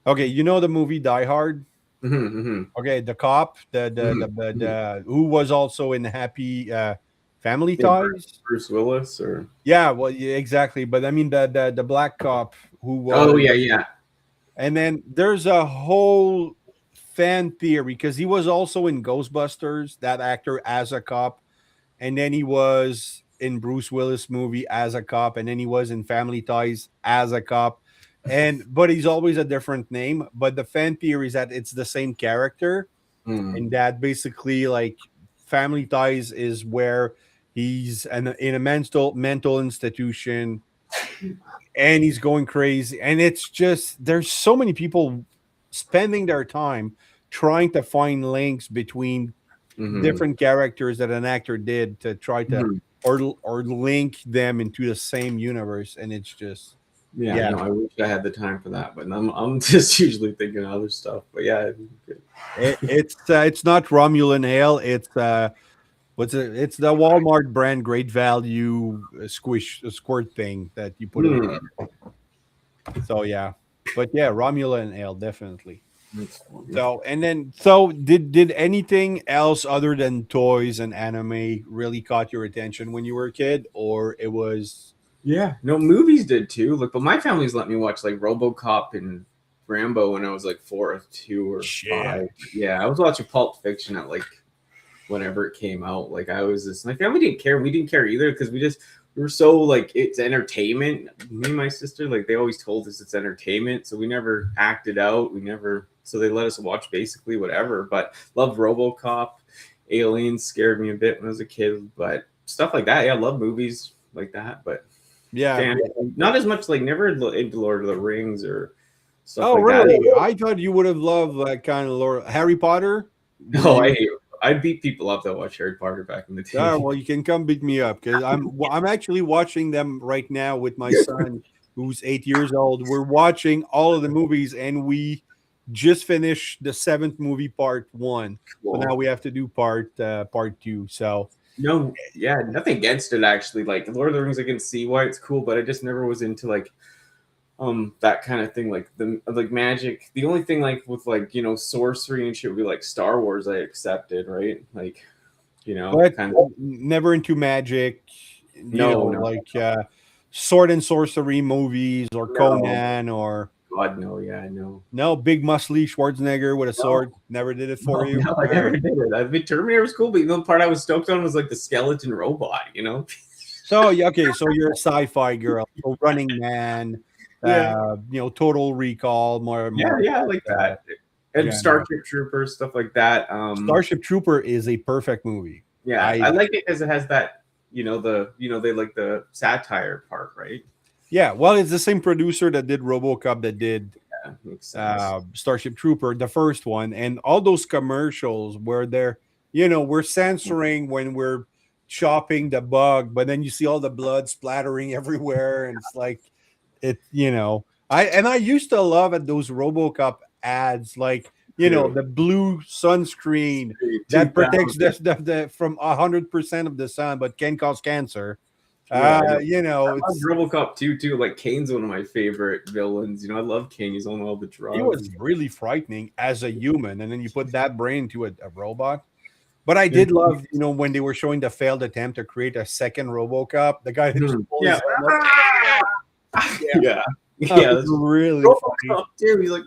Okay, you know the movie Die Hard. Mm-hmm, Okay, the cop, mm-hmm. who was also in Happy Family Yeah, Ties. Bruce Willis or. Yeah, well, yeah, exactly. But I mean the black cop who Oh was, yeah, yeah. and then there's a whole fan theory because he was also in Ghostbusters, that actor as a cop, and then he was in Bruce Willis movie as a cop, and then he was in Family Ties as a cop, and but he's always a different name. But the fan theory is that it's the same character, Mm, and that basically like Family Ties is where he's in a mental institution and he's going crazy, and it's just there's so many people spending their time trying to find links between mm-hmm, different characters that an actor did to try to mm-hmm. or link them into the same universe, and it's just Yeah, yeah, no, I wish I had the time for that, but I'm just usually thinking of other stuff. But yeah, it'd be good. it's not Romulan Hale, it's What's it? It's the Walmart brand, great value squirt thing that you put in. Hmm. So yeah, but yeah, Romula and Ale definitely. That's funny. So did anything else other than toys and anime really caught your attention when you were a kid, or it was Yeah, no, movies did too. Like, but my family's let me watch like RoboCop and Rambo when I was like 4 or 2 or 5. shit? Yeah, I was watching Pulp Fiction at like whenever it came out. Like I was just my family didn't care. We didn't care either because we were so like it's entertainment. Me and my sister like they always told us it's entertainment, so we never acted out. We never so they let us watch basically whatever. But loved RoboCop. Aliens scared me a bit when I was a kid, but stuff like that. Yeah, I love movies like that, but Yeah. fan not as much like never into Lord of the Rings or stuff Oh, like that. really? I thought you would have loved that kind of lore. Harry Potter. Were No, you? I beat people up that watch Harry Potter back in the Ah, day. well, you can come beat me up because I'm actually watching them right now with my son, who's 8 years old. We're watching all of the movies, and we just finished the seventh movie, part one. So now Cool. we have to do part two. So No, yeah, nothing against it actually. Like Lord of the Rings, I can see why it's cool, but I just never was into like that kind of thing, like the like magic. The only thing like with like sorcery and shit would be like Star Wars. I accepted, right? Like but kind of never into magic, no, no, like sword and sorcery movies or no, Conan or God, no, yeah, no. no big muscly Schwarzenegger with a No, sword. Never did it for no, you. no, I All never right. did it. I mean, Terminator was cool, but the part I was stoked on was like the skeleton robot. So yeah, okay, so you're a sci-fi girl. So Running Man, Yeah, Total Recall, more yeah, I like uh, that. And genre. Starship Troopers, stuff like that. Starship Trooper is a perfect movie. Yeah, I I like it because it has that, they like the satire part, right? Yeah, well, it's the same producer that did RoboCop that did Yeah, makes sense. Starship Trooper, the first one, and all those commercials where we're censoring when we're chopping the bug, but then you see all the blood splattering everywhere, and it's like I used to love at those RoboCop ads, like Too. the blue sunscreen that protects 2000. the from 100% of the sun, but can cause cancer. Yeah, I know. I love It's RoboCop too. Like Kane's one of my favorite villains. I love Kane. He's on all the he was drugs. really frightening as a human, and then you put that brain into a robot. But I Yeah. did love, when they were showing the failed attempt to create a second RoboCop, the guy that just pulled Yeah. his helmet. Yeah, Yeah. that Yeah. was That's really funny. RoboCop too. He's like,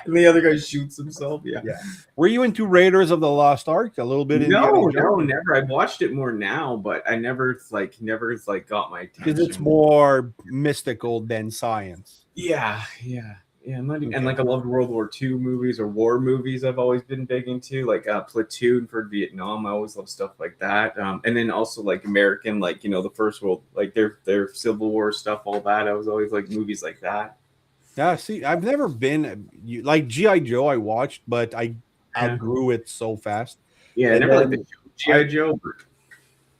and the other guy shoots himself. Yeah. Yeah. Were you into Raiders of the Lost Ark? A little bit Indiana No, no, Jones? never. I've watched it more now, but I never got my Because it's attention. more mystical than science. Yeah, yeah, yeah. And Okay. like I loved World War II movies or war movies. I've always been big into like Platoon for Vietnam. I always love stuff like that. And then also like American, like the First World, like their Civil War stuff, all that. I was always like movies like that. Yeah, see, I've never been like G.I. Joe I watched, but I Yeah, outgrew it so fast. yeah. I And never like the then GI I Joe.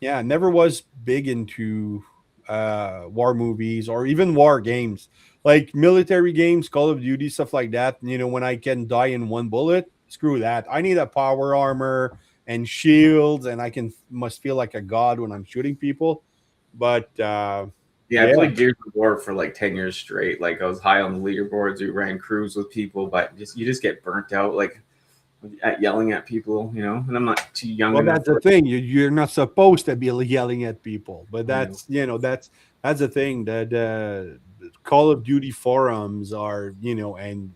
Yeah, never was big into war movies or even war games. Like military games, Call of Duty, stuff like that. When I can die in one bullet, screw that. I need a power armor and shields, and I must feel like a god when I'm shooting people. But Yeah, I yeah, played Gears of War for like 10 years straight. Like I was high on the leaderboards. We ran crews with people, but you just get burnt out like at yelling at people. And I'm not too young well, enough that's the for thing. You're not supposed to be yelling at people, but you know. that's the thing that Call of Duty forums are, and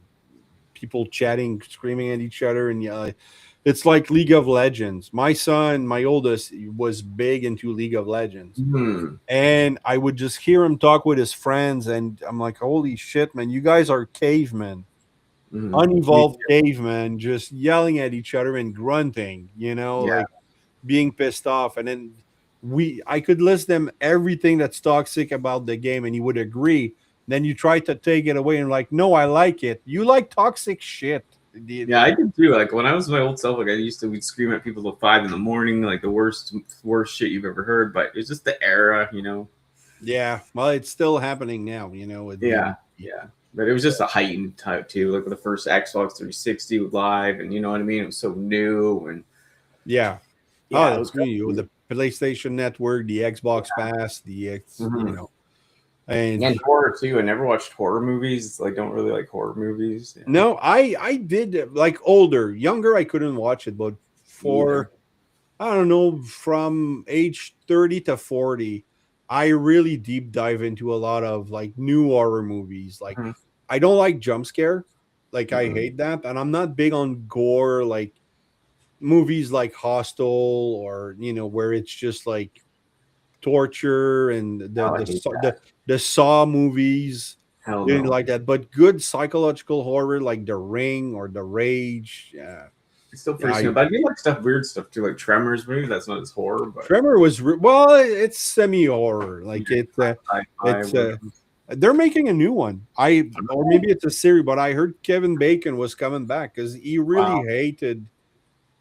people chatting, screaming at each other, and it's like League of Legends. My son, my oldest, was big into League of Legends, Hmm. and I would just hear him talk with his friends, and I'm like, "Holy shit, man! You guys are cavemen, Hmm. unevolved cavemen, just yelling at each other and grunting, Yeah, like being pissed off." And then I could list them everything that's toxic about the game, and he would agree. Then you try to take it away, and like, no, I like it. You like toxic shit. yeah, I did too. Like when I was my old self, like I used to we'd scream at people till 5 in the morning, like the worst shit you've ever heard. But it's just the era. Yeah, well, it's still happening now. Yeah, yeah. But it was just a heightened type too. Like with the first Xbox 360 with live, and you know what I mean. It was so new, and Yeah. Oh, Yeah, it was that's you. crazy. The PlayStation Network, the Xbox Pass, Mhm. and And horror too. I never watched horror movies. Like, don't really like horror movies. Yeah. no, I did like older, younger. I couldn't watch it, but Me either. for I don't know, from age 30 to 40, I really deep dive into a lot of like new horror movies. Like Mhm. I don't like jump scare. Like I Mhm. hate that. And I'm not big on gore, like movies like Hostel or where it's just like torture and Oh, I hate that. the Saw movies, Hell no. like that. But good psychological horror like The Ring or The Rage. Yeah. It still Yeah, freaks me out. But I do like stuff, weird stuff too, like Tremors. Maybe that's not as horror, but Tremor was well, it's semi horror. Like sci-fi. it's they're making a new one. Or maybe it's a series, but I heard Kevin Bacon was coming back because he really Wow. hated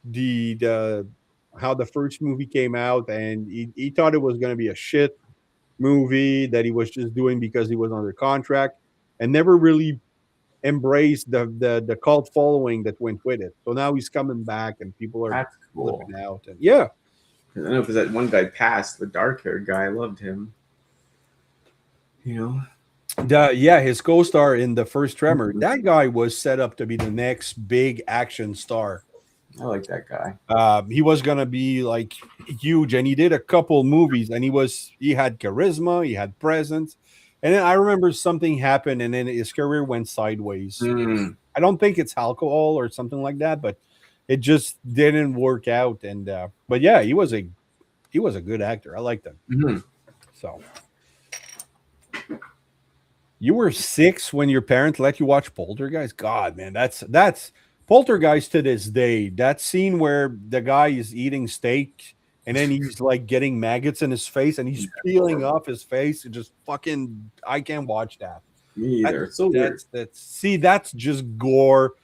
the how the first movie came out, and he thought it was going to be a shit movie that he was just doing because he was under contract, and never really embraced the cult following that went with it. So now he's coming back, and people are That's cool. flipping out. And yeah, 'Cause I know because that one guy passed, the dark-haired guy. I loved him. You know. his co-star in the first Tremor, that guy was set up to be the next big action star. I like that guy. He was gonna be like huge, and he did a couple movies, and he had charisma, he had presence, and then I remember something happened, and then his career went sideways. Mm. I don't think it's alcohol or something like that, but it just didn't work out. And but yeah, he was a good actor. I liked him. Mhm. So you were 6 when your parents let you watch Poltergeist. God, man, that's Poltergeist to this day. That scene where the guy is eating steak and then he's like getting maggots in his face and he's peeling off his face. It just fucking I can't watch that. Me That either. It's so weird. that's just gore.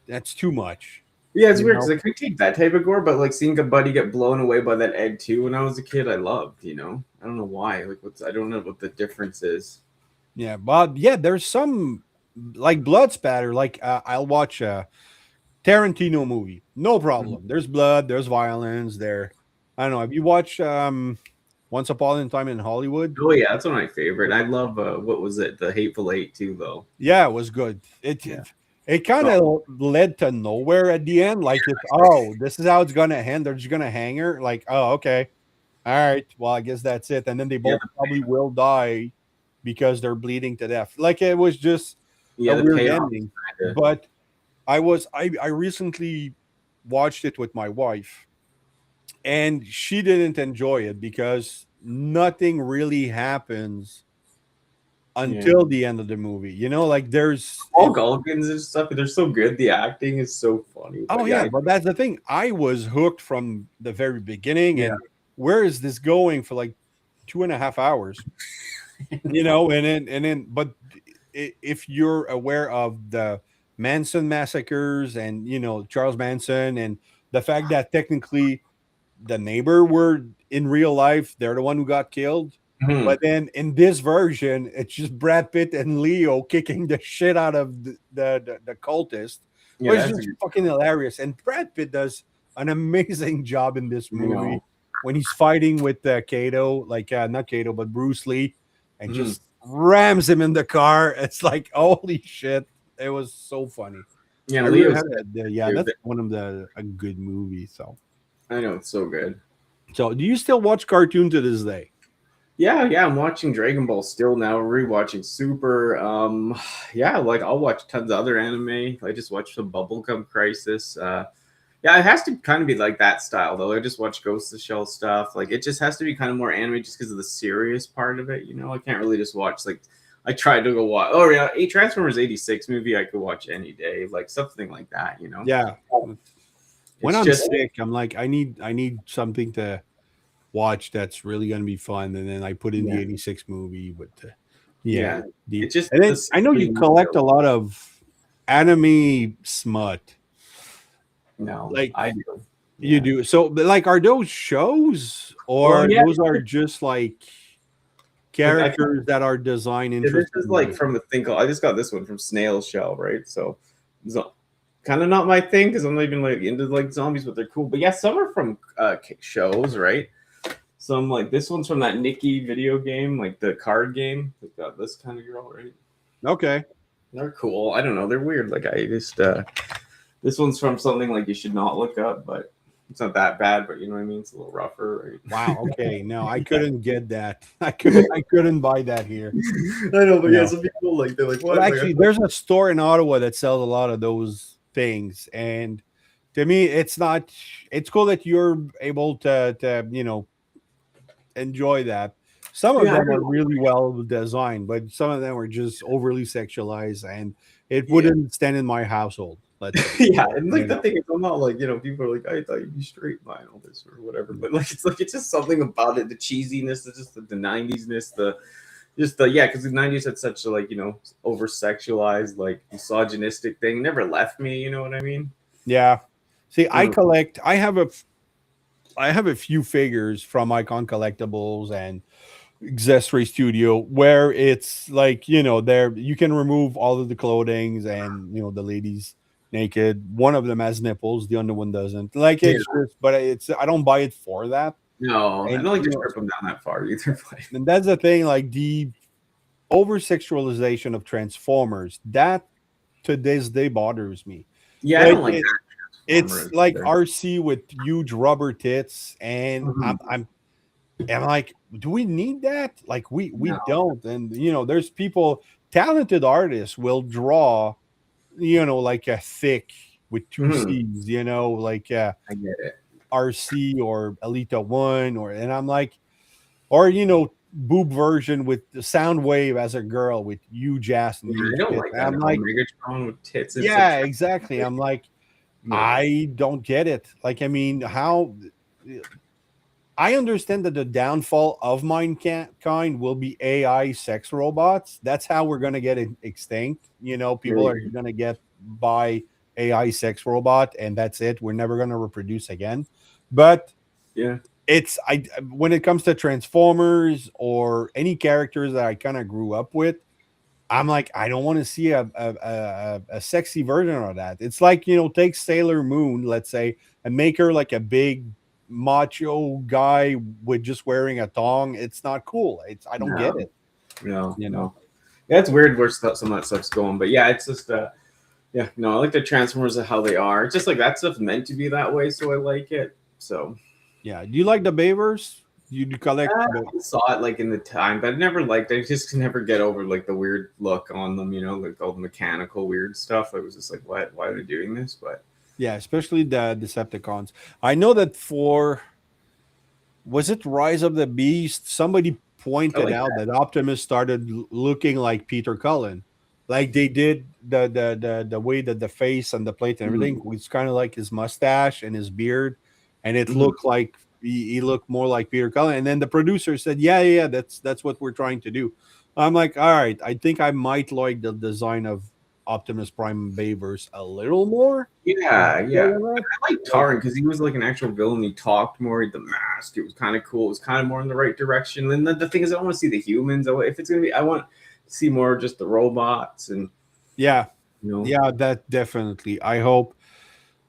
That's too much. Yeah, it's You weird because know? I could take that type of gore, but like seeing a buddy get blown away by that egg too when I was a kid, I loved. I don't know why. Like, I don't know what the difference is. Yeah, but yeah, there's some like blood spatter. Like I'll watch Tarantino movie. No Mhm. problem. There's blood, there's violence there. I don't know. Have you watched Once Upon a Time in Hollywood? Oh yeah, that's one of my favorite. I love what was it? The Hateful Eight too, though. Yeah, it was good. It Yeah. it, it kind Oh, of led to nowhere at the end. Like this is how it's gonna end. They're just gonna hang her. Like, oh, okay. All right. Well, I guess that's it. And then they yeah, both probably will die because they're bleeding to death. Like it was just a yeah. The weird payoff, ending. kinda. But I recently watched it with my wife and she didn't enjoy it because nothing really happens Yeah. until the end of the movie. Like there's All Gulkins and stuff. They're so good. The acting is so funny. oh But yeah, yeah, but that's the thing. I was hooked from the very beginning, yeah. and where is this going for like 2.5 hours? But if you're aware of the Manson massacres and Charles Manson and the fact that technically the neighbor were in real life, they're the one who got killed. Mhm. But then in this version, it's just Brad Pitt and Leo kicking the shit out of the cultist, Yeah, which is that's a just good. fucking hilarious. And Brad Pitt does an amazing job in this You know. movie when he's fighting with Kato, like not Kato, but Bruce Lee, and Mhm. just rams him in the car. It's like holy shit! It was so funny. Yeah, I really Leo's had that. Yeah, good. that's one of a good movie. I know it's so good. So do you still watch cartoon to this day? Yeah, I'm watching Dragon Ball still now, rewatching Super. Yeah, like I'll watch tons of other anime. I just watched some Bubblegum Crisis. Yeah, it has to kind of be like that style though. I just watch Ghost of the Shell stuff. Like it just has to be kind of more anime just because of the serious part of it. I can't really just watch like I tried to go watch. Oh yeah, a Transformers '86 movie I could watch any day, like something like that. Yeah. When It's I'm just sick, I'm like, I need something to watch that's really gonna be fun, and then I put in the yeah, '86 movie with yeah. the It's just and then the I know you collect a lot of anime smut, No, like I do. you Yeah. do. So, but, like, are those shows Well, or yeah. those are just like Like characters that are designed this is like interestingly? from the thing called. I just got this one from Snail Shell, right? So kind of not my thing because I'm not even like into like zombies, but they're cool. But yeah, some are from shows, right? Some like this one's from that Nikki video game, like the card game. Like got this kind of girl, right? Okay. They're cool. I don't know. They're weird. Like I just this one's from something like you should not look up, but it's not that bad. But you know what I mean? It's a little rougher, right? Wow. Okay. No, I couldn't get that. I couldn't buy that here. I know, but yeah, No. some people like they're like, what? But Like, actually, there's a store in Ottawa that sells a lot of those things, and to me, it's not. It's cool that you're able to enjoy that. Some of yeah, them are really well designed, but some of them are just overly sexualized, and it yeah. wouldn't stand in my household. Let's say. Yeah, and You like the know. thing is, I'm not like people are like, I thought you'd be straight by all this or whatever, but like it's just something about it, the cheesiness, the 90s-ness, because the 90s had such a like over sexualized like misogynistic thing, never left me. You know what I mean? Yeah. See, I Mm. collect. I have a few figures from Icon Collectibles and Accessory Studio where it's like there you can remove all of the clothings and the ladies naked. One of them has nipples, the other one doesn't. Like Yeah, it's just, but I don't buy it for that. no, I And don't like to strip them down that far either. But and that's the thing, like the over sexualization of Transformers that to this day bothers me. yeah, I Like don't like that it's Transformers like either. RC with huge rubber tits, and Mhm. I'm like, do we need that? Like we No. don't. And there's people, talented artists will draw, like a thick with two Mhm. C's, like I get it. RC or Elita One, and I'm like, or boob version with the sound wave as a girl with huge ass and Yeah, I huge don't tits. like that I'm at all. like, Megatron with tits. It's like yeah, exactly. I'm like, no. I don't get it. Like, I mean, how I understand that the downfall of mankind will be AI sex robots. That's how we're going to get extinct. People are Maybe. going to get by AI sex robot, and that's it. We're never going to reproduce again. But Yeah. it's when it comes to Transformers or any characters that I kind of grew up with, I'm like, I don't want to see a sexy version of that. It's like, take Sailor Moon, let's say, and make her like a big macho guy with just wearing a thong. It's not cool. I don't get No. it. No. You know. No. Yeah, it's weird where some of that stuff's going, but yeah, it's just yeah, no, I like the Transformers of how they are. It's just like that stuff's meant to be that way, so I like it. So Yeah. Do you like the Bavers? You collect the I saw it like in the time, but I never liked it. I just could never get over like the weird look on them, like all the mechanical weird stuff. I was just like, what? Why are they doing this? But yeah, especially the Decepticons. I know that for was it Rise of the Beast? Somebody I pointed like out that. that Optimus started looking like Peter Cullen. Like they did the way that the face and the plate and everything Mm. was kind of like his mustache and his beard, and it Mhm. looked like he looked more like Peter Cullen. And then the producer said, "Yeah, that's what we're trying to do." I'm like, all right, I think I might like the design of Optimus Prime Bayverse a little more. Yeah, yeah. I like But Taran because he was like an actual villain. He talked more. He had the mask. It was kind of cool. It was kind of more in the right direction. And the thing is, I don't want to see the humans. If it's gonna be, I want to see more just the robots and yeah, you know. yeah, that definitely. I hope.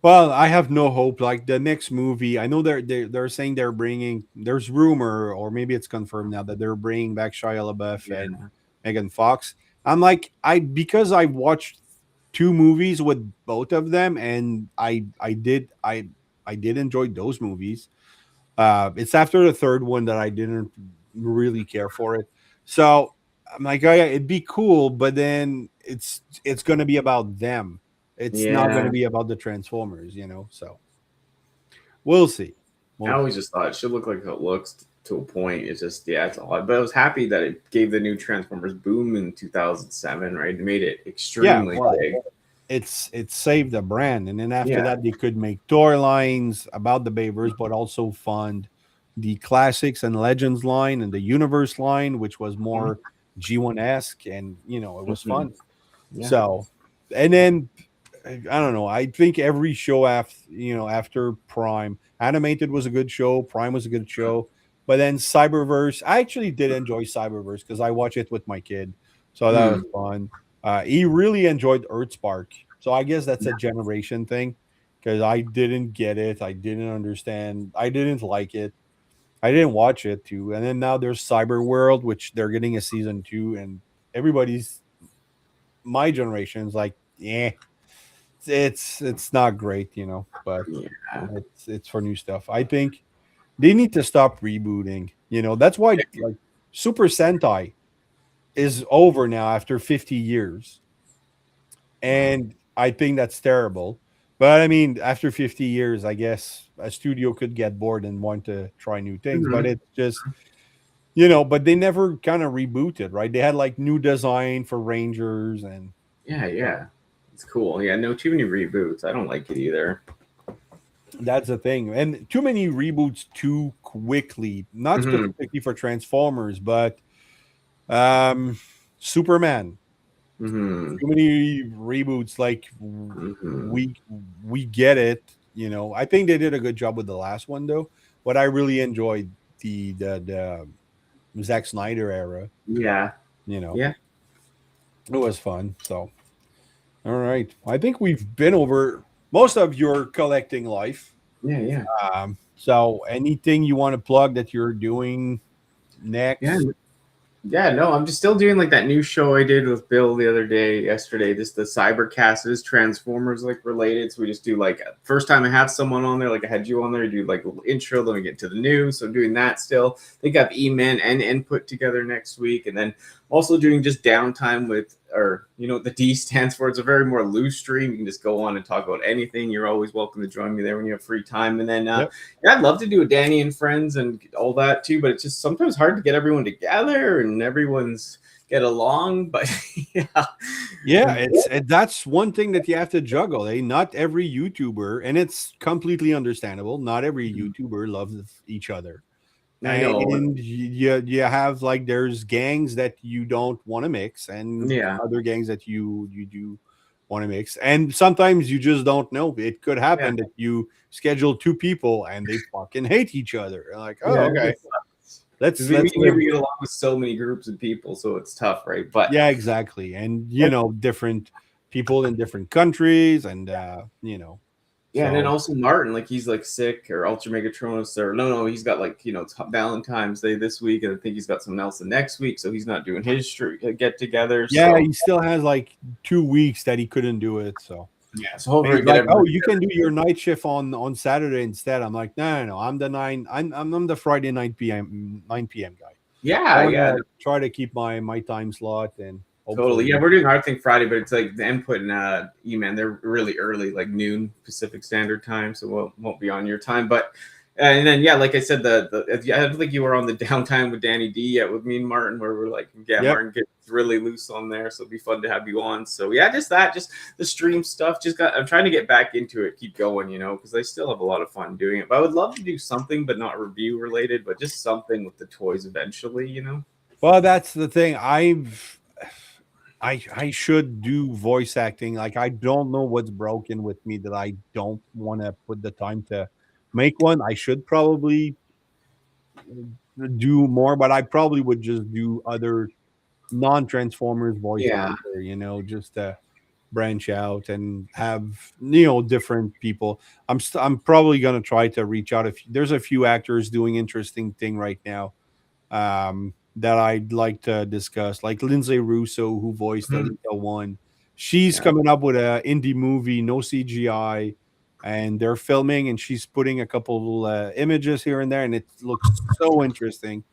Well, I have no hope. Like the next movie, I know they're saying they're bringing. There's rumor, or maybe it's confirmed now that they're bringing back Shia LaBeouf and Yeah. Megan Fox. I'm like, because I watched two movies with both of them, and I did enjoy those movies. It's after the third one that I didn't really care for it. So I'm like, oh yeah, it'd be cool, but then it's going to be about them. It's not going to Yeah. be about the Transformers. So we'll see. I We'll see. always just thought it should look like it looks to a point. It's just yeah, it's odd. But I was happy that it gave the new Transformers boom in 2007. Right, it made it Yeah, extremely well, big. it saved the brand, and then after Yeah. that, they could make toy lines about the Babers, but also fund the classics and legends line and the universe line, which was more G1 esque, and it was Mhm. fun. Yeah. So, and then I don't know. I think every show after Prime, animated was a good show. Prime was a good show, but then Cyberverse. I actually did enjoy Cyberverse because I watch it with my kid, so that was Mm. fun. He really enjoyed Earthspark. So I guess that's a Yeah. generation thing because I didn't get it. I didn't understand. I didn't like it. I didn't watch it too. And then now there's Cyber World, which they're getting a season 2, and everybody's my generation's like, yeah, it's not great, but Yeah. it's for new stuff. I think they need to stop rebooting. That's why like Super Sentai is over now after 50 years. Wow. And I think that's terrible. But I mean, after 50 years, I guess a studio could get bored and want to try new things. But Mhm. it's just, but they never kind of rebooted, right? They had like new design for Rangers and Yeah, yeah. It's cool. Yeah, no too many reboots. I don't like it either. that's the thing. And too many reboots too quickly, not Hmm. specifically for Transformers, but um Superman. Hmm. Too many reboots. Like Hmm. we get it. I think they did a good job with the last one though. But I really enjoyed the Zack Snyder era. Yeah. You know, Yeah. it was fun. So all right, I think we've been over most of your collecting life. Yeah. Yeah. So anything you want to plug that you're doing Yeah. next? Yeah, no, I'm just still doing like that new show I did with Bill the other day, yesterday. Just the Cybercast is Transformers like related. So we just do like first time I have someone on there, like I had you on there, I do like a little intro, then we get to the news. So I'm doing that still. I think I have E-Men and Input together next week, and then also doing just downtime with, or the D stands for. It's a very more loose stream. You can just go on and talk about anything. You're always welcome to join me there when you have free time. And then Yep. yeah, I'd love to do a Danny and Friends and all that too, but it's just sometimes hard to get everyone together and everyone's get along. But yeah, Yeah, that's one thing that you have to juggle. Not every YouTuber, and it's completely understandable. Not every YouTuber loves each other, I know. and you have like there's gangs that you don't want to mix, and Yeah, other gangs that you do want to mix, and sometimes you just don't know. It could yeah, happen that you schedule two people and they fucking hate each other. Like, oh, yeah. okay, Because let's we let's here live. we get along with so many groups of people, so it's tough, right? But Yeah, exactly, and different people in different countries, and yeah, and then so also Martin, like he's like sick or Ultra Megatronus, or no, he's got like it's Valentine's Day this week, and I think he's got something else the next week, so he's not doing his get together. yeah, So he still has like 2 weeks that he couldn't do it. So yeah, so and hopefully he's we get like, "Oh, everyone you can do together. your night shift on Saturday instead." I'm like, "No, no, no. I'm the 9. I'm the Friday 9 p.m. guy. I Yeah, want yeah. to try to keep my time slot and Totally. Yeah, hopefully, we're doing our thing Friday, but it's like the input and E-Man, they're really early, like noon Pacific Standard Time, so won't be on your time. But and then yeah, like I said, I don't think you were on the downtime with Danny D yet with me and Martin, where we're like, yeah, yep, Martin gets really loose on there, so it'd be fun to have you on. So yeah, just the stream stuff. I'm trying to get back into it, keep going, because I still have a lot of fun doing it. But I would love to do something, but not review related, but just something with the toys eventually. well, that's the thing. I should do voice acting. Like I don't know what's broken with me that I don't want to put the time to make one. I should probably do more, but I probably would just do other non-Transformers voice Yeah. actor, just to branch out and have different people. I'm probably gonna try to reach out. If there's a few actors doing interesting thing right now, that I'd like to discuss, like Lindsay Russo, who voiced Mhm. Alita One. She's Yeah. coming up with a indie movie, no CGI, and they're filming, and she's putting a couple images here and there, and it looks so interesting.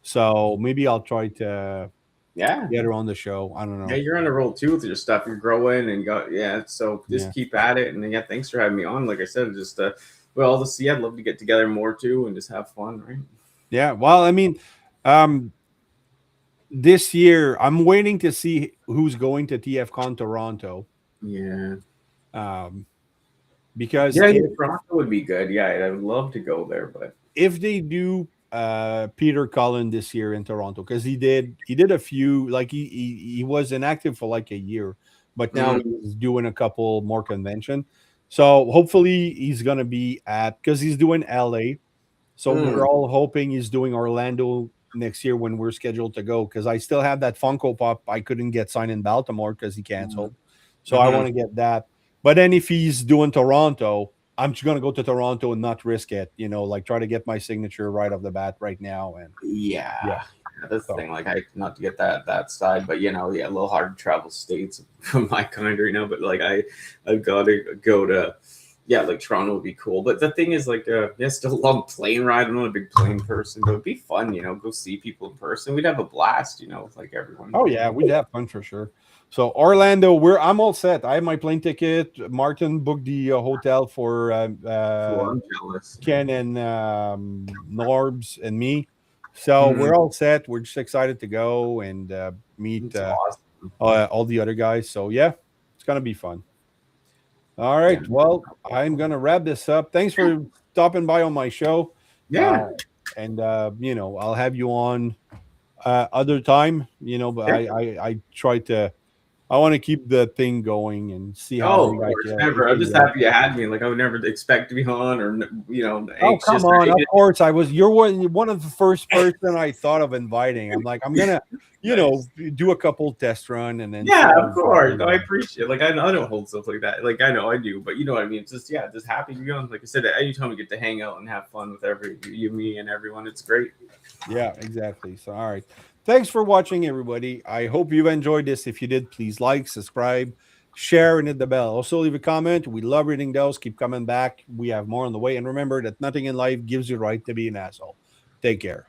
So maybe I'll try to Yeah. get her on the show. I don't Yeah, know. you're on a roll too with your stuff. You're growing and got yeah. So just Yeah. keep at it. And then, yeah, thanks for having me on. Like I said, just well, to see. I'd love to get together more too and just have fun, right? Yeah. Well, I mean, um, this year I'm waiting to see who's going to TFCon Toronto. Yeah. Um, because Yeah, yeah, Toronto would be good. Yeah, I would love to go there, but if they do Peter Cullen this year in Toronto, because he did a few, like he was inactive for like a year, but now mm, he's doing a couple more convention. So hopefully he's gonna be at, because he's doing LA. So we're mm, all hoping he's doing Orlando next year when we're scheduled to go. Because I still have that Funko Pop I couldn't get signed in Baltimore because he mm, canceled. So I want to get that. But then if he's doing Toronto, I'm just gonna go to Toronto and not risk it. Like try to get my signature right off the bat right now. And Yeah. yeah, That's the so thing. Like, I not to get that side, but yeah, a little hard to travel states from my kind right now. But like, I've got to go to, yeah, like Toronto would be cool. But the thing is, like, yeah, still love plane ride. I'm not a big plane person, but it'd be fun, go see people in person. We'd have a blast, with like everyone. oh yeah, we'd have fun for sure. So Orlando, I'm all set. I have my plane ticket. Martin booked the hotel for Cool. I'm jealous. Ken and Norbs and me. So we're all set. We're just excited to go and meet It's awesome. all the other guys. So yeah, it's gonna be fun. All Yeah. right. Well, I'm gonna wrap this up. Thanks for stopping by on my show. Yeah. And I'll have you on other time. But Yeah. I try to. I want to keep the thing going and see how Oh, big of I course, can. never. I'm just happy you had me. Like, I would never expect to be on, or Oh anxious. come on! Of course, I was. You're one of the first person I thought of inviting. I'm like, I'm gonna, Nice. do a couple test run and then. see Yeah, how of it's course. going. No, I appreciate it. Like, I don't hold stuff like that. Like, I know I do, but you know what I mean. It's just, yeah, just happy to be on. Like I said, anytime we get to hang out and have fun with you, me, and everyone, it's great. Yeah, exactly. So, all right. Thanks for watching, everybody. I hope you've enjoyed this. If you did, please like, subscribe, share, and hit the bell. Also, leave a comment. We love reading those. Keep coming back. We have more on the way. And remember that nothing in life gives you the right to be an asshole. Take care.